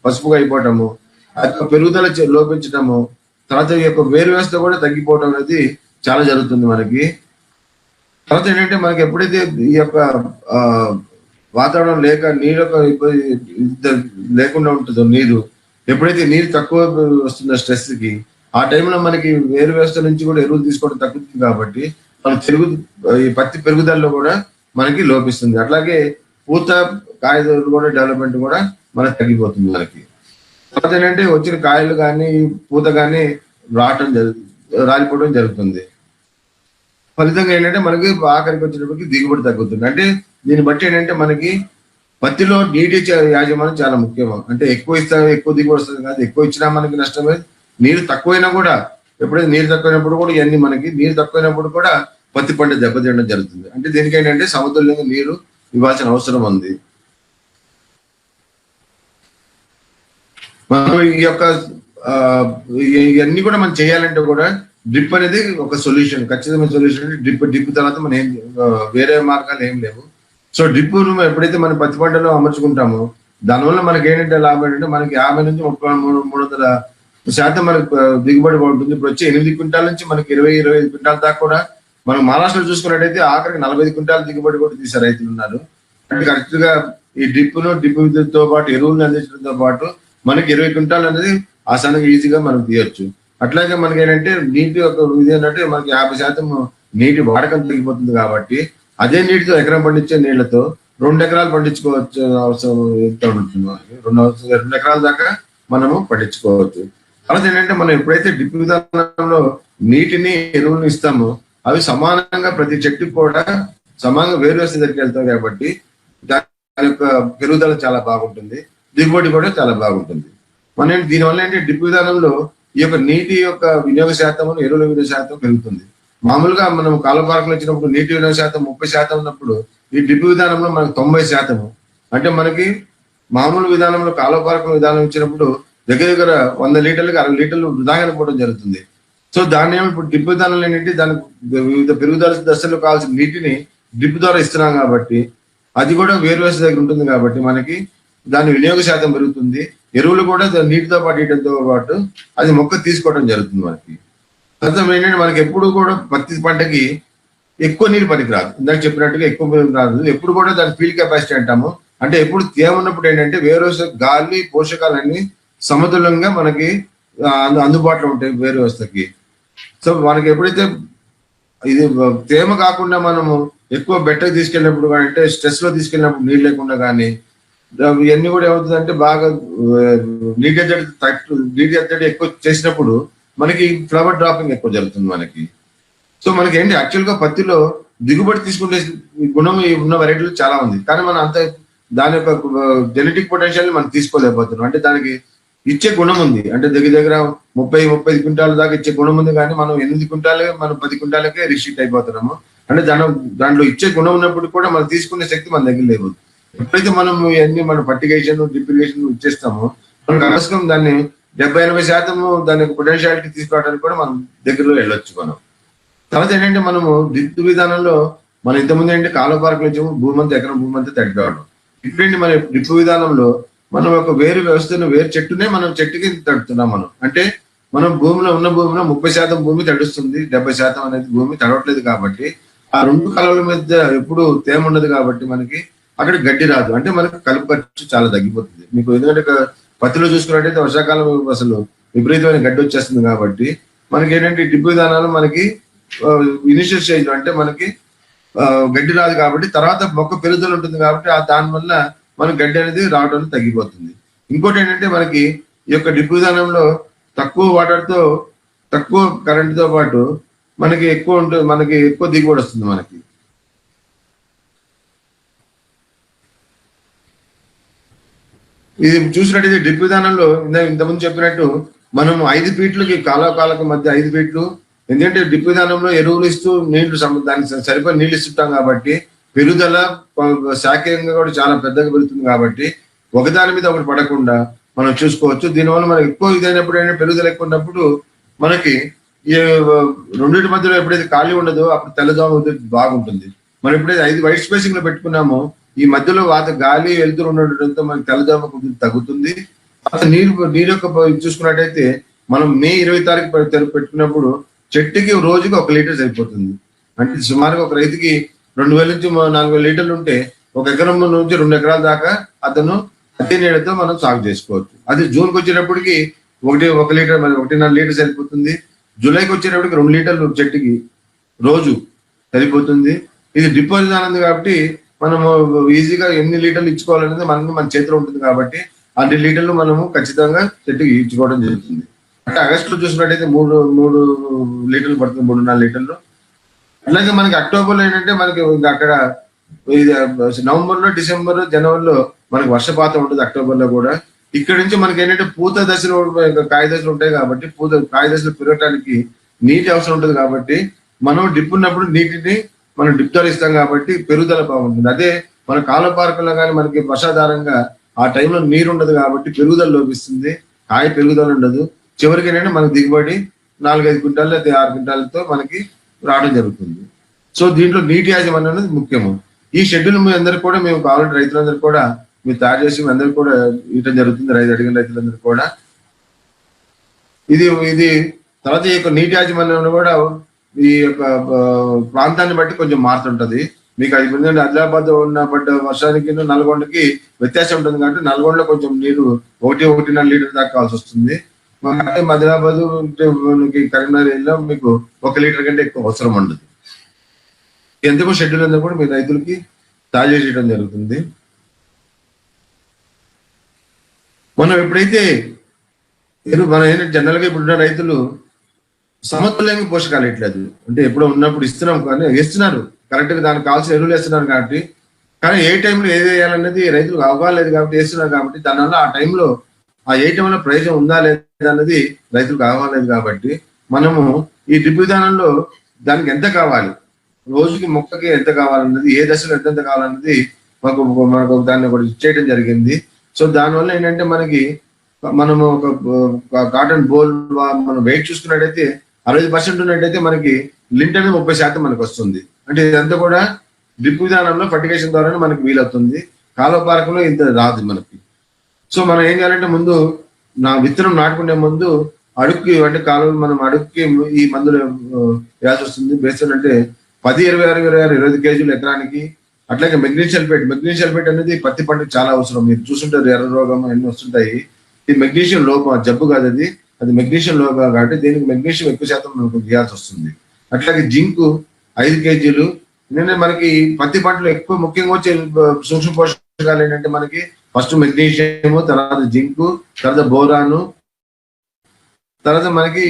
పసుపుగా అయిపోవటము, పెరుగుదల లోపించటము, తర్వాత ఈ యొక్క వేరు వ్యవస్థ కూడా తగ్గిపోవటం అనేది చాలా జరుగుతుంది మనకి. తర్వాత ఏంటంటే మనకి ఎప్పుడైతే ఈ యొక్క వాతావరణం నీరు లేకుండా ఉంటుందో, ఎప్పుడైతే నీరు తక్కువ వస్తుందో స్ట్రెస్ కి, ఆ టైంలో మనకి వేరు వ్యవస్థ నుంచి కూడా ఎరువులు తీసుకోవడం తగ్గుతుంది. కాబట్టి మన ఈ పత్తి పెరుగుదలలో కూడా మనకి లోపిస్తుంది. అట్లాగే పూత కాయలు కూడా డెవలప్మెంట్ కూడా మనకి తగ్గిపోతుంది మనకి. తర్వాత ఏంటంటే వచ్చిన కాయలు కానీ పూత కానీ రాలిపోవడం జరుగుతుంది. ఫలితంగా ఏంటంటే మనకి ఆఖరికి వచ్చినప్పటికి దిగుబడి తగ్గుతుంది. అంటే దీన్ని బట్టి ఏంటంటే మనకి పత్తిలో నీటి యాజమాన్యం చాలా ముఖ్యం. అంటే ఎక్కువ దిగుబడి వస్తుంది కాదు, ఎక్కువ ఇచ్చినా మనకి నష్టమే. నీరు తక్కువైనా కూడా, ఎప్పుడైతే నీరు తక్కువైనప్పుడు కూడా ఇవన్నీ మనకి నీరు తక్కువైనప్పుడు కూడా పత్తి పంట దెబ్బతినడం జరుగుతుంది. అంటే దీనికి ఏంటంటే సమతుల్యంగా నీరు ఇవ్వాల్సిన అవసరం ఉంది. మనం ఈ యొక్క ఇవన్నీ కూడా మనం చేయాలంటే కూడా డ్రిప్ అనేది ఒక సొల్యూషన్, ఖచ్చితమైన సొల్యూషన్. డ్రిప్ తర్వాత మనం ఏం వేరే మార్గాలు ఏం లేవు. సో డ్రిప్ ఎప్పుడైతే మనం పత్తి పంటలో అమర్చుకుంటామో దానివల్ల మనకి ఏంటంటే లాభం ఏంటంటే మనకి 50 నుంచి 300% మనకు దిగుబడి ఉంటుంది. ఇప్పుడు వచ్చి 8 క్వింటాల నుంచి మనకి 20-25 క్వింటాల దాకా కూడా మనం మహారాష్ట్రలో చూసుకున్నట్టయితే ఆఖరికి 45 క్వింటాల దిగుబడి కూడా తీసే రైతులు ఉన్నారు. అంటే కరెక్ట్ గా ఈ డ్రిప్ విద్యుత్తో పాటు ఎరువులను అందించడంతో పాటు మనకి 20 క్వింటాల్ అనేది ఆసానంగా ఈజీగా మనం తీయొచ్చు. అట్లాగే మనకి ఏంటంటే నీటి యొక్క ఇది ఏంటంటే మనకి 50% నీటి వాడకం తగ్గిపోతుంది కాబట్టి అదే నీటితో ఎకరం పండించే నీళ్లతో 2 ఎకరాలు పండించుకోవచ్చు అవసరం ఎంత ఉంటుంది. 2 ఎకరాల దాకా మనము పండించుకోవచ్చు. తర్వాత ఏంటంటే మనం ఎప్పుడైతే డ్రిప్ విధానంలో నీటిని ఎరువులను ఇస్తామో అవి సమానంగా ప్రతి చెట్టుకు కూడా సమానంగా వేరు వేసే దగ్గరికి వెళ్తాయి కాబట్టి దాని యొక్క పెరుగుదల చాలా బాగుంటుంది, దిగుబడి కూడా చాలా బాగుంటుంది. మనం దీనివల్ల ఏంటి డ్రిప్ విధానంలో ఈ యొక్క నీటి యొక్క వినియోగ శాతం, ఎరువుల వినియోగ శాతం పెరుగుతుంది. మామూలుగా మనం కాలువపారకులు వచ్చినప్పుడు నీటి వినియోగ శాతం 30% ఉన్నప్పుడు ఈ డ్రిప్ విధానంలో మనకు 90%. అంటే మనకి మామూలు విధానంలో కాలువపారకుల విధానం ఇచ్చినప్పుడు దగ్గర 100 లీటర్లకు 60 లీటర్లు వృధాగా పోవడం జరుగుతుంది. సో దాన్ని ఇప్పుడు డ్రిప్ విధానంలో ఏంటంటే దానికి వివిధ పెరుగుదల దశలో కావాల్సిన నీటిని డ్రిప్ ద్వారా ఇస్తున్నాం కాబట్టి అది కూడా వేరువేసే దగ్గర ఉంటుంది కాబట్టి మనకి దాని వినియోగ శాతం పెరుగుతుంది. ఎరువులు కూడా నీటితో పాటు ఇయడంతో పాటు అది మొక్క తీసుకోవడం జరుగుతుంది. మనకి అర్థం ఏంటంటే మనకి ఎప్పుడు కూడా పత్తి పంటకి ఎక్కువ నీరు పనికిరాదు. ఇందాక చెప్పినట్టుగా ఎక్కువ నీరు రాదు. ఎప్పుడు కూడా దాని ఫీల్డ్ కెపాసిటీ అంటాము. అంటే ఎప్పుడు తేమ ఉన్నప్పుడు ఏంటంటే వేరు గాలి పోషకాలన్నీ సమతుల్యంగా మనకి అందుబాటులో ఉంటాయి వేరు వ్యవస్థకి. సో మనకి ఎప్పుడైతే ఇది తేమ కాకుండా మనము ఎక్కువ బెట్టకు తీసుకెళ్ళినప్పుడు అంటే స్ట్రెస్ లో తీసుకెళ్ళినప్పుడు నీళ్ళు లేకుండా కానీ ఇవన్నీ కూడా ఏమవుతుందంటే బాగా నీటి ఎద్దడి ఎక్కువ చేసినప్పుడు మనకి ఫ్లవర్ డ్రాపింగ్ ఎక్కువ జరుగుతుంది మనకి. సో మనకి ఏంటి యాక్చువల్ గా పత్తిలో దిగుబడి తీసుకుంటే గుణం ఉన్న వెరైటీలు చాలా ఉంది, కానీ మనం అంత దాని యొక్క జెనెటిక్ పొటెన్షియల్ మనం తీసుకోలేకపోతున్నాం. అంటే దానికి ఇచ్చే గుణం ఉంది, అంటే దగ్గర 30-35 క్వింటాల దాకా ఇచ్చే గుణం ఉంది, కానీ మనం 8 క్వింటాలే మనం 10 క్వింటాలకే రిస్ట్రిక్ట్ అయిపోతున్నాము. అంటే దాంట్లో ఇచ్చే గుణం ఉన్నప్పుడు కూడా మనం తీసుకునే శక్తి మన దగ్గర లేదు. ఎప్పుడైతే మనం ఇవన్నీ మన ఫర్టిగేషన్ డ్రిప్ ఇరిగేషన్ ఇచ్చేస్తామో మనకు అవసరం దాన్ని 70-80% దాని యొక్క పొటెన్షియాలిటీ తీసుకోవడానికి కూడా మనం దగ్గరలో వెళ్ళొచ్చు మనం. తర్వాత ఏంటంటే మనము డ్రిప్ విధానంలో మనం ఇంతకుముందు ఏంటంటే కాలువపారకులు వచ్చాము భూమంతా ఎకరం భూమంతా తడిపేవాళ్ళం. ఇప్పుడు మన డ్రిప్ విధానంలో మనం ఒక వేరు వ్యవస్థను వేరు చెట్టునే మనం చెట్టుకి తడుతున్నాం. మనం అంటే మనం భూమిలో 30% భూమి తడుస్తుంది, 70% అనేది భూమి తడవట్లేదు. కాబట్టి ఆ 2 కాలువల మధ్య ఎప్పుడు తేమ ఉండదు కాబట్టి మనకి అక్కడ గడ్డి రాదు. అంటే మనకి కలుపు ఖర్చు చాలా తగ్గిపోతుంది. మీకు ఎందుకంటే పత్తిలో చూసుకున్నట్టయితే వర్షాకాలం అసలు విపరీతమైన గడ్డి వచ్చేస్తుంది కాబట్టి మనకి ఏంటంటే డ్రిప్ విధానాలు మనకి ఇనిషియల్ స్టేజ్ అంటే మనకి గడ్డి రాదు కాబట్టి తర్వాత మొక్క పెరుగుదల ఉంటుంది కాబట్టి దానివల్ల మనకి గడ్డి అనేది రావడం తగ్గిపోతుంది. ఇంకోటి ఏంటంటే మనకి ఈ యొక్క డ్రిప్ విధానంలో తక్కువ వాటర్తో తక్కువ కరెంటుతో పాటు మనకి ఎక్కువ ఉంటుంది, మనకి ఎక్కువ దిగుబడి వస్తుంది. మనకి ఇది చూసినట్టయితే డ్రిప్ విధానంలో ఇంతకుముందు చెప్పినట్టు మనం 5 ఫీట్లకి కాలకి మధ్య 5 ఫీట్లు, ఎందుకంటే డ్రిప్ విధానంలో ఎరువులు ఇస్తూ నీళ్లు దానికి సరిపోయి నీళ్లు ఇస్తుంటాం కాబట్టి పెరుగుదల శాఖీయంగా కూడా చాలా పెద్దగా పెరుగుతుంది. కాబట్టి ఒకదాని మీద ఒకటి పడకుండా మనం చూసుకోవచ్చు. దీనివల్ల మనకి ఎక్కువ ఇదైనప్పుడు పెరుగుదల ఎక్కువ ఉన్నప్పుడు మనకి ఈ రెండింటి మధ్యలో ఎప్పుడైతే ఖాళీ ఉండదో అప్పుడు తెల్లదోమ బాగుంటుంది. మనం ఎప్పుడైతే 5 వైట్ స్పేసింగ్ లో పెట్టుకున్నామో ఈ మధ్యలో గాలి వెలుతురు ఉండడంతో మనకి తెల్లదోమ కొంచెం తగ్గుతుంది. నీరు యొక్క చూసుకున్నట్టయితే మనం మే 20 తారీఖు పెట్టుకున్నప్పుడు చెట్టుకి రోజుకి 1 లీటర్ సరిపోతుంది. అంటే సుమారుగా ఒక రైతుకి 2000 నుంచి 4000 లీటర్లు ఉంటే 1 ఎకరం నుంచి 2 ఎకరాల దాకా అతను అదే నీళ్ళతో మనం సాగు చేసుకోవచ్చు. అది జూన్కి వచ్చేటప్పటికి 1 లీటర్ 1.5 లీటర్ సరిపోతుంది. జూలైకి వచ్చేటప్పటికి 2 లీటర్లు చెట్టుకి రోజు సరిపోతుంది. ఇది డ్రిప్ విధానం కాబట్టి మనము ఈజీగా ఎన్ని లీటర్లు ఇచ్చుకోవాలనేది మన చేతిలో ఉంటుంది. కాబట్టి 100 లీటర్లు మనము ఖచ్చితంగా చెట్టుకి ఇచ్చుకోవడం జరుగుతుంది. అంటే ఆగస్టులో చూసినట్టయితే 3 లీటర్లు పడుతుంది, 3-4 లీటర్లు. అలాగే మనకి అక్టోబర్లో ఏంటంటే మనకి అక్కడ నవంబర్లో, డిసెంబర్, జనవరిలో మనకి వర్షపాతం ఉంటుంది. అక్టోబర్లో కూడా ఇక్కడ నుంచి మనకి ఏంటంటే పూత దశలు కాయ దశలు ఉంటాయి కాబట్టి కాయ దశలు పెరగడానికి నీటి అవసరం ఉంటుంది. కాబట్టి మనం డ్రిప్ ఉన్నప్పుడు నీటిని మనం డ్రిప్ ద్వారా ఇస్తాం కాబట్టి పెరుగుదల బాగుంటుంది. అదే మన కాలువపారకుల్లో కానీ మనకి వర్షాధారంగా ఆ టైంలో నీరు ఉండదు కాబట్టి పెరుగుదల లోపిస్తుంది, కాయ పెరుగుదల ఉండదు. చివరికి ఏంటంటే మనకు దిగుబడి 4-5 క్వింటాలు లేదా 6 క్వింటాలతో మనకి రావడం జరుగుతుంది. సో దీంట్లో నీటి యాజమాన్యం అనేది ముఖ్యము. ఈ షెడ్యూల్ మీ అందరికి కూడా మేము కావాలంటే రైతులందరూ కూడా మీరు తయారు చేసి మీ అందరికి కూడా ఇవ్వడం జరుగుతుంది. అడిగిన రైతులందరూ కూడా ఇది తర్వాత ఈ యొక్క నీటి యాజమాన్యంలో కూడా ఈ యొక్క ప్రాంతాన్ని బట్టి కొంచెం మారుతుంటది. మీకు అది ఎందుకంటే ఆదిలాబాద్ ఉన్న పడ్డ వర్షానికి నల్గొండకి వ్యత్యాసం ఉంటుంది కాబట్టి నల్గొండలో కొంచెం నీరు 1-1.5 లీటర్ దాకా కావాల్సి వస్తుంది. ఆదిలాబాద్ కరీంనగర్ లో మీకు 1 లీటర్ కంటే ఎక్కువ అవసరం ఉండదు. ఎందుకు షెడ్యూల్ అంతా కూడా మీ రైతులకి తయారు చేయడం జరుగుతుంది. మనం ఎప్పుడైతే మనం ఏంటంటే జనరల్ గా ఇప్పుడున్న రైతులు సమతుల్యంగా పోషకాలు ఇట్లేదు అంటే ఎప్పుడో ఉన్నప్పుడు ఇస్తున్నాం కానీ వేస్తున్నారు కరెక్ట్ గా దానికి కావాల్సిన ఎరువులు వేస్తున్నారు కాబట్టి, కానీ ఏ టైంలో ఏది వేయాలనేది రైతులకు అవగాహన లేదు కాబట్టి వేస్తున్నారు కాబట్టి దానివల్ల ఆ టైంలో ఆ ఏ టైంలో ప్రయోజనం ఉందా లేదా అన్నది రైతులకు అవగాహన లేదు కాబట్టి మనము ఈ డ్రిప్ విధానంలో దానికి ఎంత కావాలి, రోజుకి మొక్కకి ఎంత కావాలన్నది, ఏ దశలో ఎంత కావాలన్నది మనకు దాన్ని ఒకటి ఇచ్చేయడం జరిగింది. సో దానివల్ల ఏంటంటే మనము ఒక కాటన్ బోల్ మనం వెయిట్ చూసుకున్నట్టయితే 60% ఉన్నట్టయితే మనకి లింట్ అనేది 30% మనకు వస్తుంది. అంటే ఇదంతా కూడా డ్రిప్ విధానంలో ఫర్టిగేషన్ ద్వారానే మనకి వీలవుతుంది. కాలువ పారకంలో ఇంత రాదు మనకి. సో మనం ఏం చేయాలంటే ముందు విత్తనం నాటుకునే ముందు అడుగుకి అంటే కాలువలు మనం అడుగుకి ఈ మందులు వేయాల్సి వస్తుంది. బేస్డ్ అంటే 10-20-26-25 కేజీలు ఎకరానికి. అట్లాగే మెగ్నీషియం సల్ఫేట్ అనేది పత్తి పంటకు చాలా అవసరం. మీరు చూస్తుంటారు ఎర్ర రోగం అన్ని వస్తుంటాయి. ఇది మెగ్నీషియం లోపం, జబ్బు కాదు అది మెగ్నీషియం లోపం కాబట్టి దీనికి మెగ్నీషియం ఎక్కువ శాతం మనకు తీయాల్సి వస్తుంది. అట్లాగే జింకు 5 కేజీలు. ఎందుకంటే మనకి పత్తి పంటలో ఎక్కువ ముఖ్యంగా వచ్చే సూక్ష్మ పోషకాలు ఏంటంటే మనకి ఫస్ట్ మెగ్నీషియం, తర్వాత జింకు, తర్వాత బోరాను, తర్వాత మనకి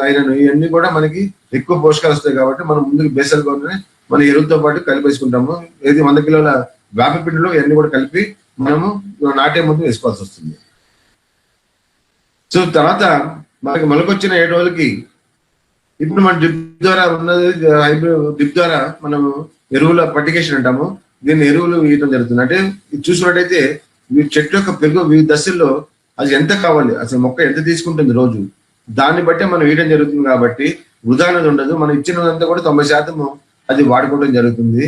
ఐరన్, ఇవన్నీ కూడా మనకి ఎక్కువ పోషకాలు వస్తాయి కాబట్టి మనం ముందుకు బేసల్గానే మన ఎరువుతో పాటు కలిపేసుకుంటాము. ఏది 100 కిలోల వేపపిండిలో ఇవన్నీ కూడా కలిపి మనము నాటే ముందు వేసుకోవాల్సి వస్తుంది. సో తర్వాత మనకి మొలకొచ్చిన 7 రోజులకి ఇప్పుడు మన డ్రిప్ ద్వారా ఉన్నది హైబ్రిడ్ డ్రిప్ ద్వారా మనము ఎరువుల ఫర్టిగేషన్ అంటాము. దీన్ని ఎరువులు వేయడం జరుగుతుంది. అంటే ఇది చూసినట్టయితే చెట్టు యొక్క పెరుగు వివిధ దశల్లో అది ఎంత కావాలి, అసలు మొక్క ఎంత తీసుకుంటుంది రోజు, దాన్ని బట్టే మనం వేయడం జరుగుతుంది. కాబట్టి వృధా అనేది ఉండదు. మనం ఇచ్చినదంతా కూడా 90% అది వాడుకోవడం జరుగుతుంది.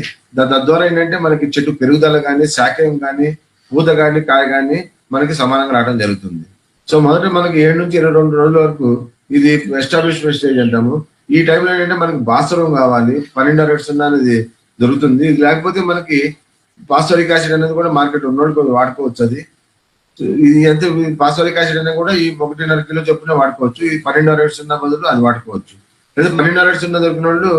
తద్వారా ఏంటంటే మనకి చెట్టు పెరుగుదల కానీ, శాఖయం కానీ, పూత కానీ, కాయ కానీ మనకి సమానంగా రావడం జరుగుతుంది. సో మొదట మనకి 7 నుంచి 22 రోజుల వరకు ఇది ఎస్టాబ్లిష్మెంట్ స్టేజ్ అంటాము. ఈ టైంలో ఏంటంటే మనకి భాస్వరం కావాలి, 12 అనేది దొరుకుతుంది. లేకపోతే మనకి ఫాస్ఫరిక్ యాసిడ్ అనేది కూడా మార్కెట్ ఉన్నోళ్ళు వాడుకోవచ్చు. అది ఇది ఎంత ఫాస్ఫరిక్ యాసిడ్ అనేది కూడా ఈ 1.5 కిలో చొప్పున వాడుకోవచ్చు. ఈ 12 బదులు అది వాడుకోవచ్చు. లేదా 12 దొరికిన వాళ్ళు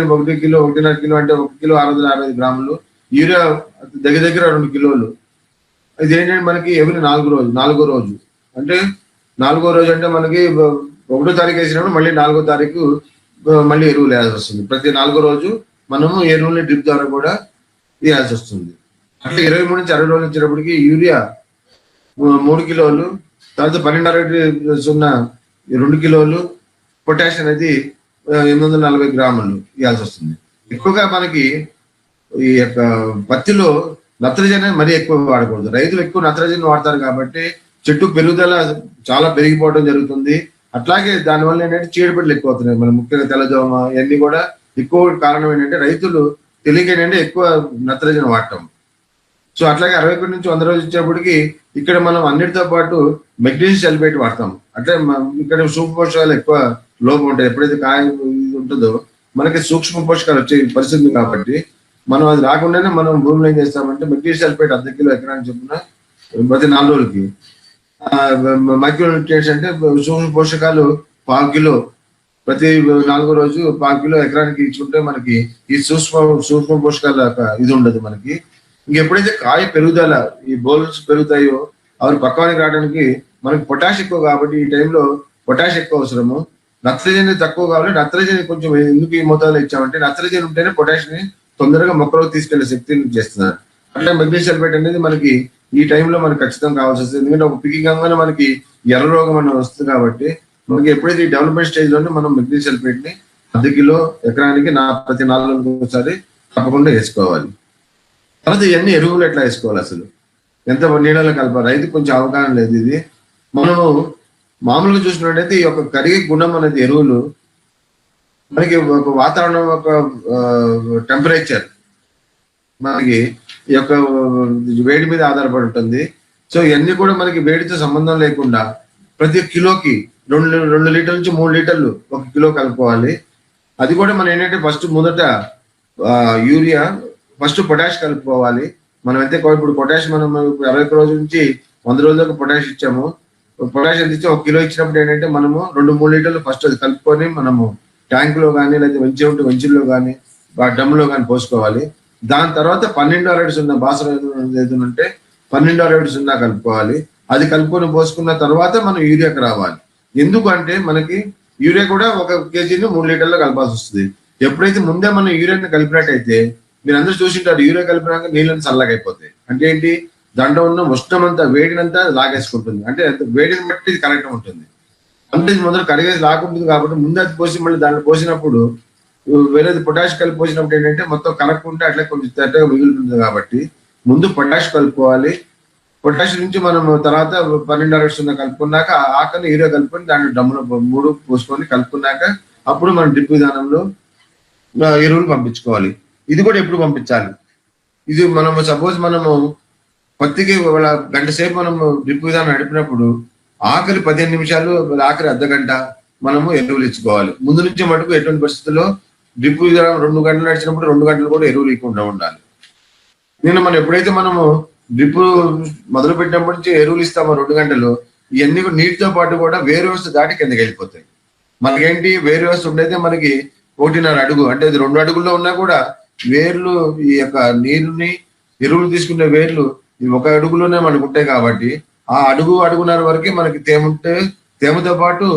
1 కిలో 1.5 కిలో అంటే 1 కిలో 665 గ్రాములు యూరియా దగ్గర 2 కిలోలు. ఇది ఏంటంటే మనకి ఎవరి 4వ రోజు అంటే 4వ రోజు అంటే మనకి 1వ తారీఖు వేసినప్పుడు మళ్ళీ 4వ తారీఖు మళ్ళీ ఎరువులు వేయాల్సి వస్తుంది. ప్రతి 4వ రోజు మనము ఎరువులని డ్రిప్ ద్వారా కూడా వేయాల్సి వస్తుంది. అంటే 23 నుంచి 60 రోజులు వచ్చేటప్పటికి యూరియా 3 కిలోలు, తర్వాత 12 కిలోలు, పొటాషియం అనేది 840 గ్రాములు ఇవ్వాల్సి వస్తుంది. ఎక్కువగా మనకి ఈ యొక్క పత్తిలో నత్రజని మరీ ఎక్కువ వాడకూడదు. రైతులు ఎక్కువ నత్రజని వాడతారు కాబట్టి చెట్టు పెరుగుదల చాలా పెరిగిపోవడం జరుగుతుంది. అట్లాగే దానివల్ల ఏంటంటే చీడపీడలు ఎక్కువ అవుతున్నాయి. మనం ముఖ్యంగా తెల్లదోమ ఇవన్నీ కూడా ఎక్కువ కారణం ఏంటంటే రైతులు తెలియక ఏంటంటే ఎక్కువ నత్రజని వాడటం. సో అట్లాగే 61 నుంచి 100 రోజులు ఇచ్చేప్పటికి ఇక్కడ మనం అన్నిటితో పాటు మెగ్నీషియం సల్ఫేట్ వాడతాం. అంటే ఇక్కడ సూక్ష్మ పోషకాలు ఎక్కువ లోపం ఉంటాయి. ఎప్పుడైతే కాయ ఉంటుందో మనకి సూక్ష్మ పోషకాలు వచ్చే పరిస్థితి కాబట్టి మనం అది రాకుండానే మనం భూమిలో ఏం చేస్తామంటే మెగ్నీషియం సల్ఫేట్ 1/2 కిలో ఎకరానికి చొప్పున ప్రతి 4 రోజులకి, మైక్రో న్యూట్రియంట్స్ అంటే సూక్ష్మ పోషకాలు 1/4 కిలో ప్రతి 4వ రోజు 1/4 కిలో ఎకరానికి ఇచ్చుకుంటే మనకి ఈ సూక్ష్మ పోషకాల ఇది ఉండదు మనకి. ఇంకెప్పుడైతే కాయ పెరుగుదల ఈ బోల్స్ పెరుగుతాయో అవి పక్వానికి రావడానికి మనకి పొటాష్ ఎక్కువ కాబట్టి ఈ టైంలో పొటాష్ ఎక్కువ అవసరము. నత్రజని తక్కువ కావాలి. నత్రజని కొంచెం ఎందుకు ఈ మోతాదులో ఇచ్చామంటే నత్రజని ఉంటేనే పొటాష్ ని తొందరగా మొక్కలోకి తీసుకెళ్లే శక్తిని చేస్తున్నారు. అట్లా మెగ్నీషియం సల్ఫేట్ అనేది మనకి ఈ టైంలో మనకి ఖచ్చితంగా కావాల్సి వస్తుంది. ఎందుకంటే ఒక పికింగ్గానే మనకి ఎర్ర రోగం అనేది వస్తుంది కాబట్టి మనకి ఎప్పుడైతే ఈ డెవలప్మెంట్ స్టేజ్ లోనే మనం మెగ్నీషియం సల్ఫేట్ ని 1/2 కిలో ఎకరానికి ప్రతి 4 రోజులకు ఒకసారి తప్పకుండా వేసుకోవాలి. తర్వాత ఇవన్నీ ఎరువులు ఎట్లా వేసుకోవాలి, అసలు ఎంత నీళ్ళలో కలపాలి, రైతు కొంచెం అవగాహన లేదు. ఇది మనము మామూలుగా చూసినట్టయితే ఈ యొక్క కరిగే గుణం అనేది ఎరువులు మనకి ఒక వాతావరణం ఒక టెంపరేచర్ మనకి ఈ యొక్క వేడి మీద ఆధారపడి ఉంటుంది. సో ఇవన్నీ కూడా మనకి వేడితో సంబంధం లేకుండా ప్రతి కిలోకి 2 లీటర్ల నుంచి 3 లీటర్లు 1 కిలో కలుపుకోవాలి. అది కూడా మనం ఏంటంటే ఫస్ట్ మొదట యూరియా, ఫస్ట్ పొటాష్ కలుపుకోవాలి. మనం అయితే ఇప్పుడు పొటాష్ మనం 21 రోజుల నుంచి 100 రోజులకు పొటాష్ ఇచ్చాము. పొటాష్ ఎంత ఇచ్చి 1 కిలో ఇచ్చినప్పుడు ఏంటంటే మనము 2-3 లీటర్లు ఫస్ట్ అది కలుపుకొని మనము ట్యాంక్ లో కానీ లేదా వెంచుల్లో కానీ డమ్ములో కానీ పోసుకోవాలి. దాని తర్వాత 12 బాసర ఏదంటే 12 కలుపుకోవాలి. అది కలుపుకొని పోసుకున్న తర్వాత మనం యూరియాకి రావాలి. ఎందుకంటే మనకి యూరియా కూడా 1 కేజీని 3 లీటర్లో కలపాల్సి వస్తుంది. ఎప్పుడైతే ముందే మనం యూరియాని కలిపినట్టయితే మీరు అందరూ చూసింటారు, యూరియా కలిపినాక నీళ్ళని చల్లగా అయిపోతాయి. అంటే ఏంటి, దాంట్లో ఉన్న ఉష్ణమంతా వేడినంతా లాగేసుకుంటుంది. అంటే వేడిని బట్టి ఇది కరెక్ట్ ఉంటుంది. అంటే మొదలు కరిగేసి లాక్కుంటుంది కాబట్టి ముందు అది పోసి మళ్ళీ దాంట్లో పోసినప్పుడు వేరేది పొటాష్ కలిపి పోసినప్పుడు ఏంటంటే మొత్తం కలపకుంటే అట్లా కొంచెం తెట్టగా మిగులుతుంది. కాబట్టి ముందు పొటాష్ కలుపుకోవాలి. పొటాష్ నుంచి మనం తర్వాత 12 కలుపుకున్నాక ఆకలి యూరియా కలుపుకొని దాంట్లో డమ్ములో 3 పోసుకొని కలుపుకున్నాక అప్పుడు మనం డ్రిప్ విధానంలో ఎరువులు పంపించుకోవాలి. ఇది కూడా ఎప్పుడు పంపించాలి, ఇది మనము సపోజ్ మనము పత్తికి గంట సేపు మనము డ్రిప్ విధానం నడిపినప్పుడు ఆఖరి 15 నిమిషాలు ఆఖరి అర్ధగంట మనము ఎరువులు ఇచ్చుకోవాలి. ముందు నుంచి మటుకు ఎటువంటి పరిస్థితుల్లో డ్రిప్ విధానం 2 గంటలు నడిచినప్పుడు 2 గంటలు కూడా ఎరువులు ఇవ్వకుండా ఉండాలి. మనం ఎప్పుడైతే మనము డ్రిప్ మొదలు పెట్టినప్పటి నుంచి ఎరువులు ఇస్తామో 2 గంటలు, ఇవన్నీ కూడా నీటితో పాటు కూడా వేరు వ్యవస్థ దాటి కిందకి వెళ్ళిపోతాయి. మనకేంటి వేరు వ్యవస్థ ఉండేది మనకి 1.5 అడుగు, అంటే అది 2 అడుగుల్లో ఉన్నా కూడా వేర్లు ఈ యొక్క నీరుని ఎరువులు తీసుకునే వేర్లు ఈ 1 అడుగులోనే మనకు ఉంటాయి. కాబట్టి ఆ అడుగున్నర వరకే మనకి తేమతో పాటు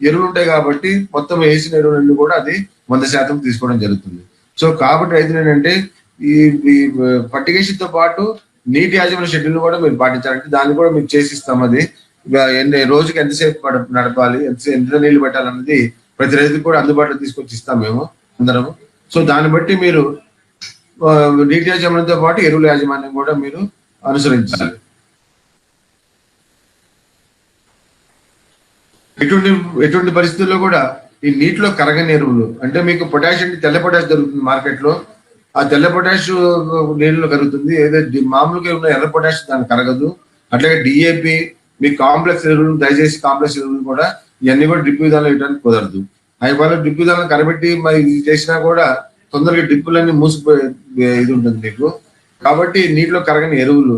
ఎరువులు ఉంటాయి. కాబట్టి మొత్తం వేసిన ఎరువులన్నీ కూడా అది 100% తీసుకోవడం జరుగుతుంది. సో కాబట్టి రైతులు ఏంటంటే ఈ ఫర్టిగేషన్ తో పాటు నీటి యాజమాన్య షెడ్యూల్ కూడా మీరు పాటించాలంటే దాన్ని కూడా మీకు చేసిస్తాం. అది రోజుకి ఎంతసేపు నడపాలి, ఎంత నీళ్లు పెట్టాలన్నది ప్రతి రైతుకు కూడా అందుబాటులో తీసుకొచ్చి ఇస్తాం మేము అందరము. సో దాన్ని బట్టి మీరు నీటి యాజమాన్యంతో పాటు ఎరువుల యాజమాన్యం కూడా మీరు అనుసరించాలి. ఎటువంటి పరిస్థితుల్లో కూడా ఈ నీటిలో కరగని ఎరువులు అంటే మీకు పొటాష్ అంటే తెల్ల పొటాష్ దొరుకుతుంది మార్కెట్ లో. ఆ తెల్ల పొటాష్ నీళ్ళలో కరుగుతుంది. ఏదైతే మామూలుగా ఉన్న ఎర్ర పొటాష్ దాన్ని కరగదు. అట్లాగే డిఏపి మీ కాంప్లెక్స్ ఎరువులు, దయచేసి కాంప్లెక్స్ ఎరువులు కూడా ఇవన్నీ కూడా డ్రిప్ విధానం ఇవ్వడానికి కుదరదు. అవి వల్ల డ్రిప్ విధానం కరబెట్టి మరి ఇది చేసినా కూడా తొందరగా డ్రిప్పులన్నీ మూసిపోయే ఇది ఉంటుంది మీకు. కాబట్టి నీటిలో కరగని ఎరువులు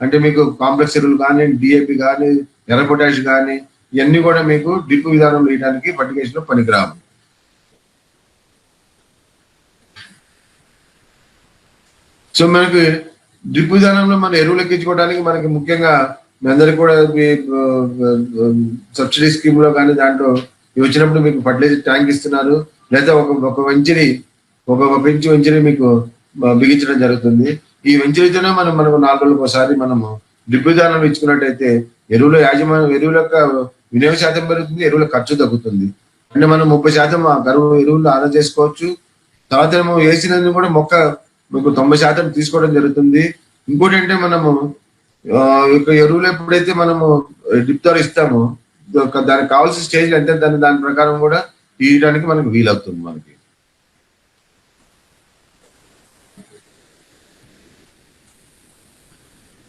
అంటే మీకు కాంప్లెక్స్ ఎరువులు కానీ, డిఏపి కానీ, ఎర్ర పొటాష్ కానీ ఇవన్నీ కూడా మీకు డ్రిప్ విధానం వేయడానికి ఫర్టిగేషన్ లో పనికిరావు. సో మనకి డ్రిప్ విధానంలో మన ఎరువులు ఎక్కించుకోవడానికి మనకి ముఖ్యంగా మీ అందరికి కూడా సబ్సిడీ స్కీమ్ లో కానీ దాంట్లో వచ్చినప్పుడు మీకు ఫర్టిలైజర్ ట్యాంక్ ఇస్తున్నారు, లేదా ఒక పెంచి వెంచరీ మీకు బిగించడం జరుగుతుంది. ఈ వెంచరీతోనే మనకు 4 రోజులకు ఒకసారి మనము డ్రిప్ విధానం ఇచ్చుకున్నట్టయితే ఎరువుల యొక్క వినియోగ శాతం పెరుగుతుంది, ఎరువుల ఖర్చు తగ్గుతుంది. అంటే మనం 30% ఎరువులు ఆదా చేసుకోవచ్చు. తర్వాత ఏమో వేసినది కూడా మొక్క మీకు 90% తీసుకోవడం జరుగుతుంది. ఇంకోటి అంటే మనము ఎరువులు ఎప్పుడైతే మనము డ్రిప్ ద్వారా ఇస్తామో దానికి కావాల్సిన స్టేజ్ ఎంత దాని ప్రకారం కూడా తీయడానికి మనకు వీలవుతుంది. మనకి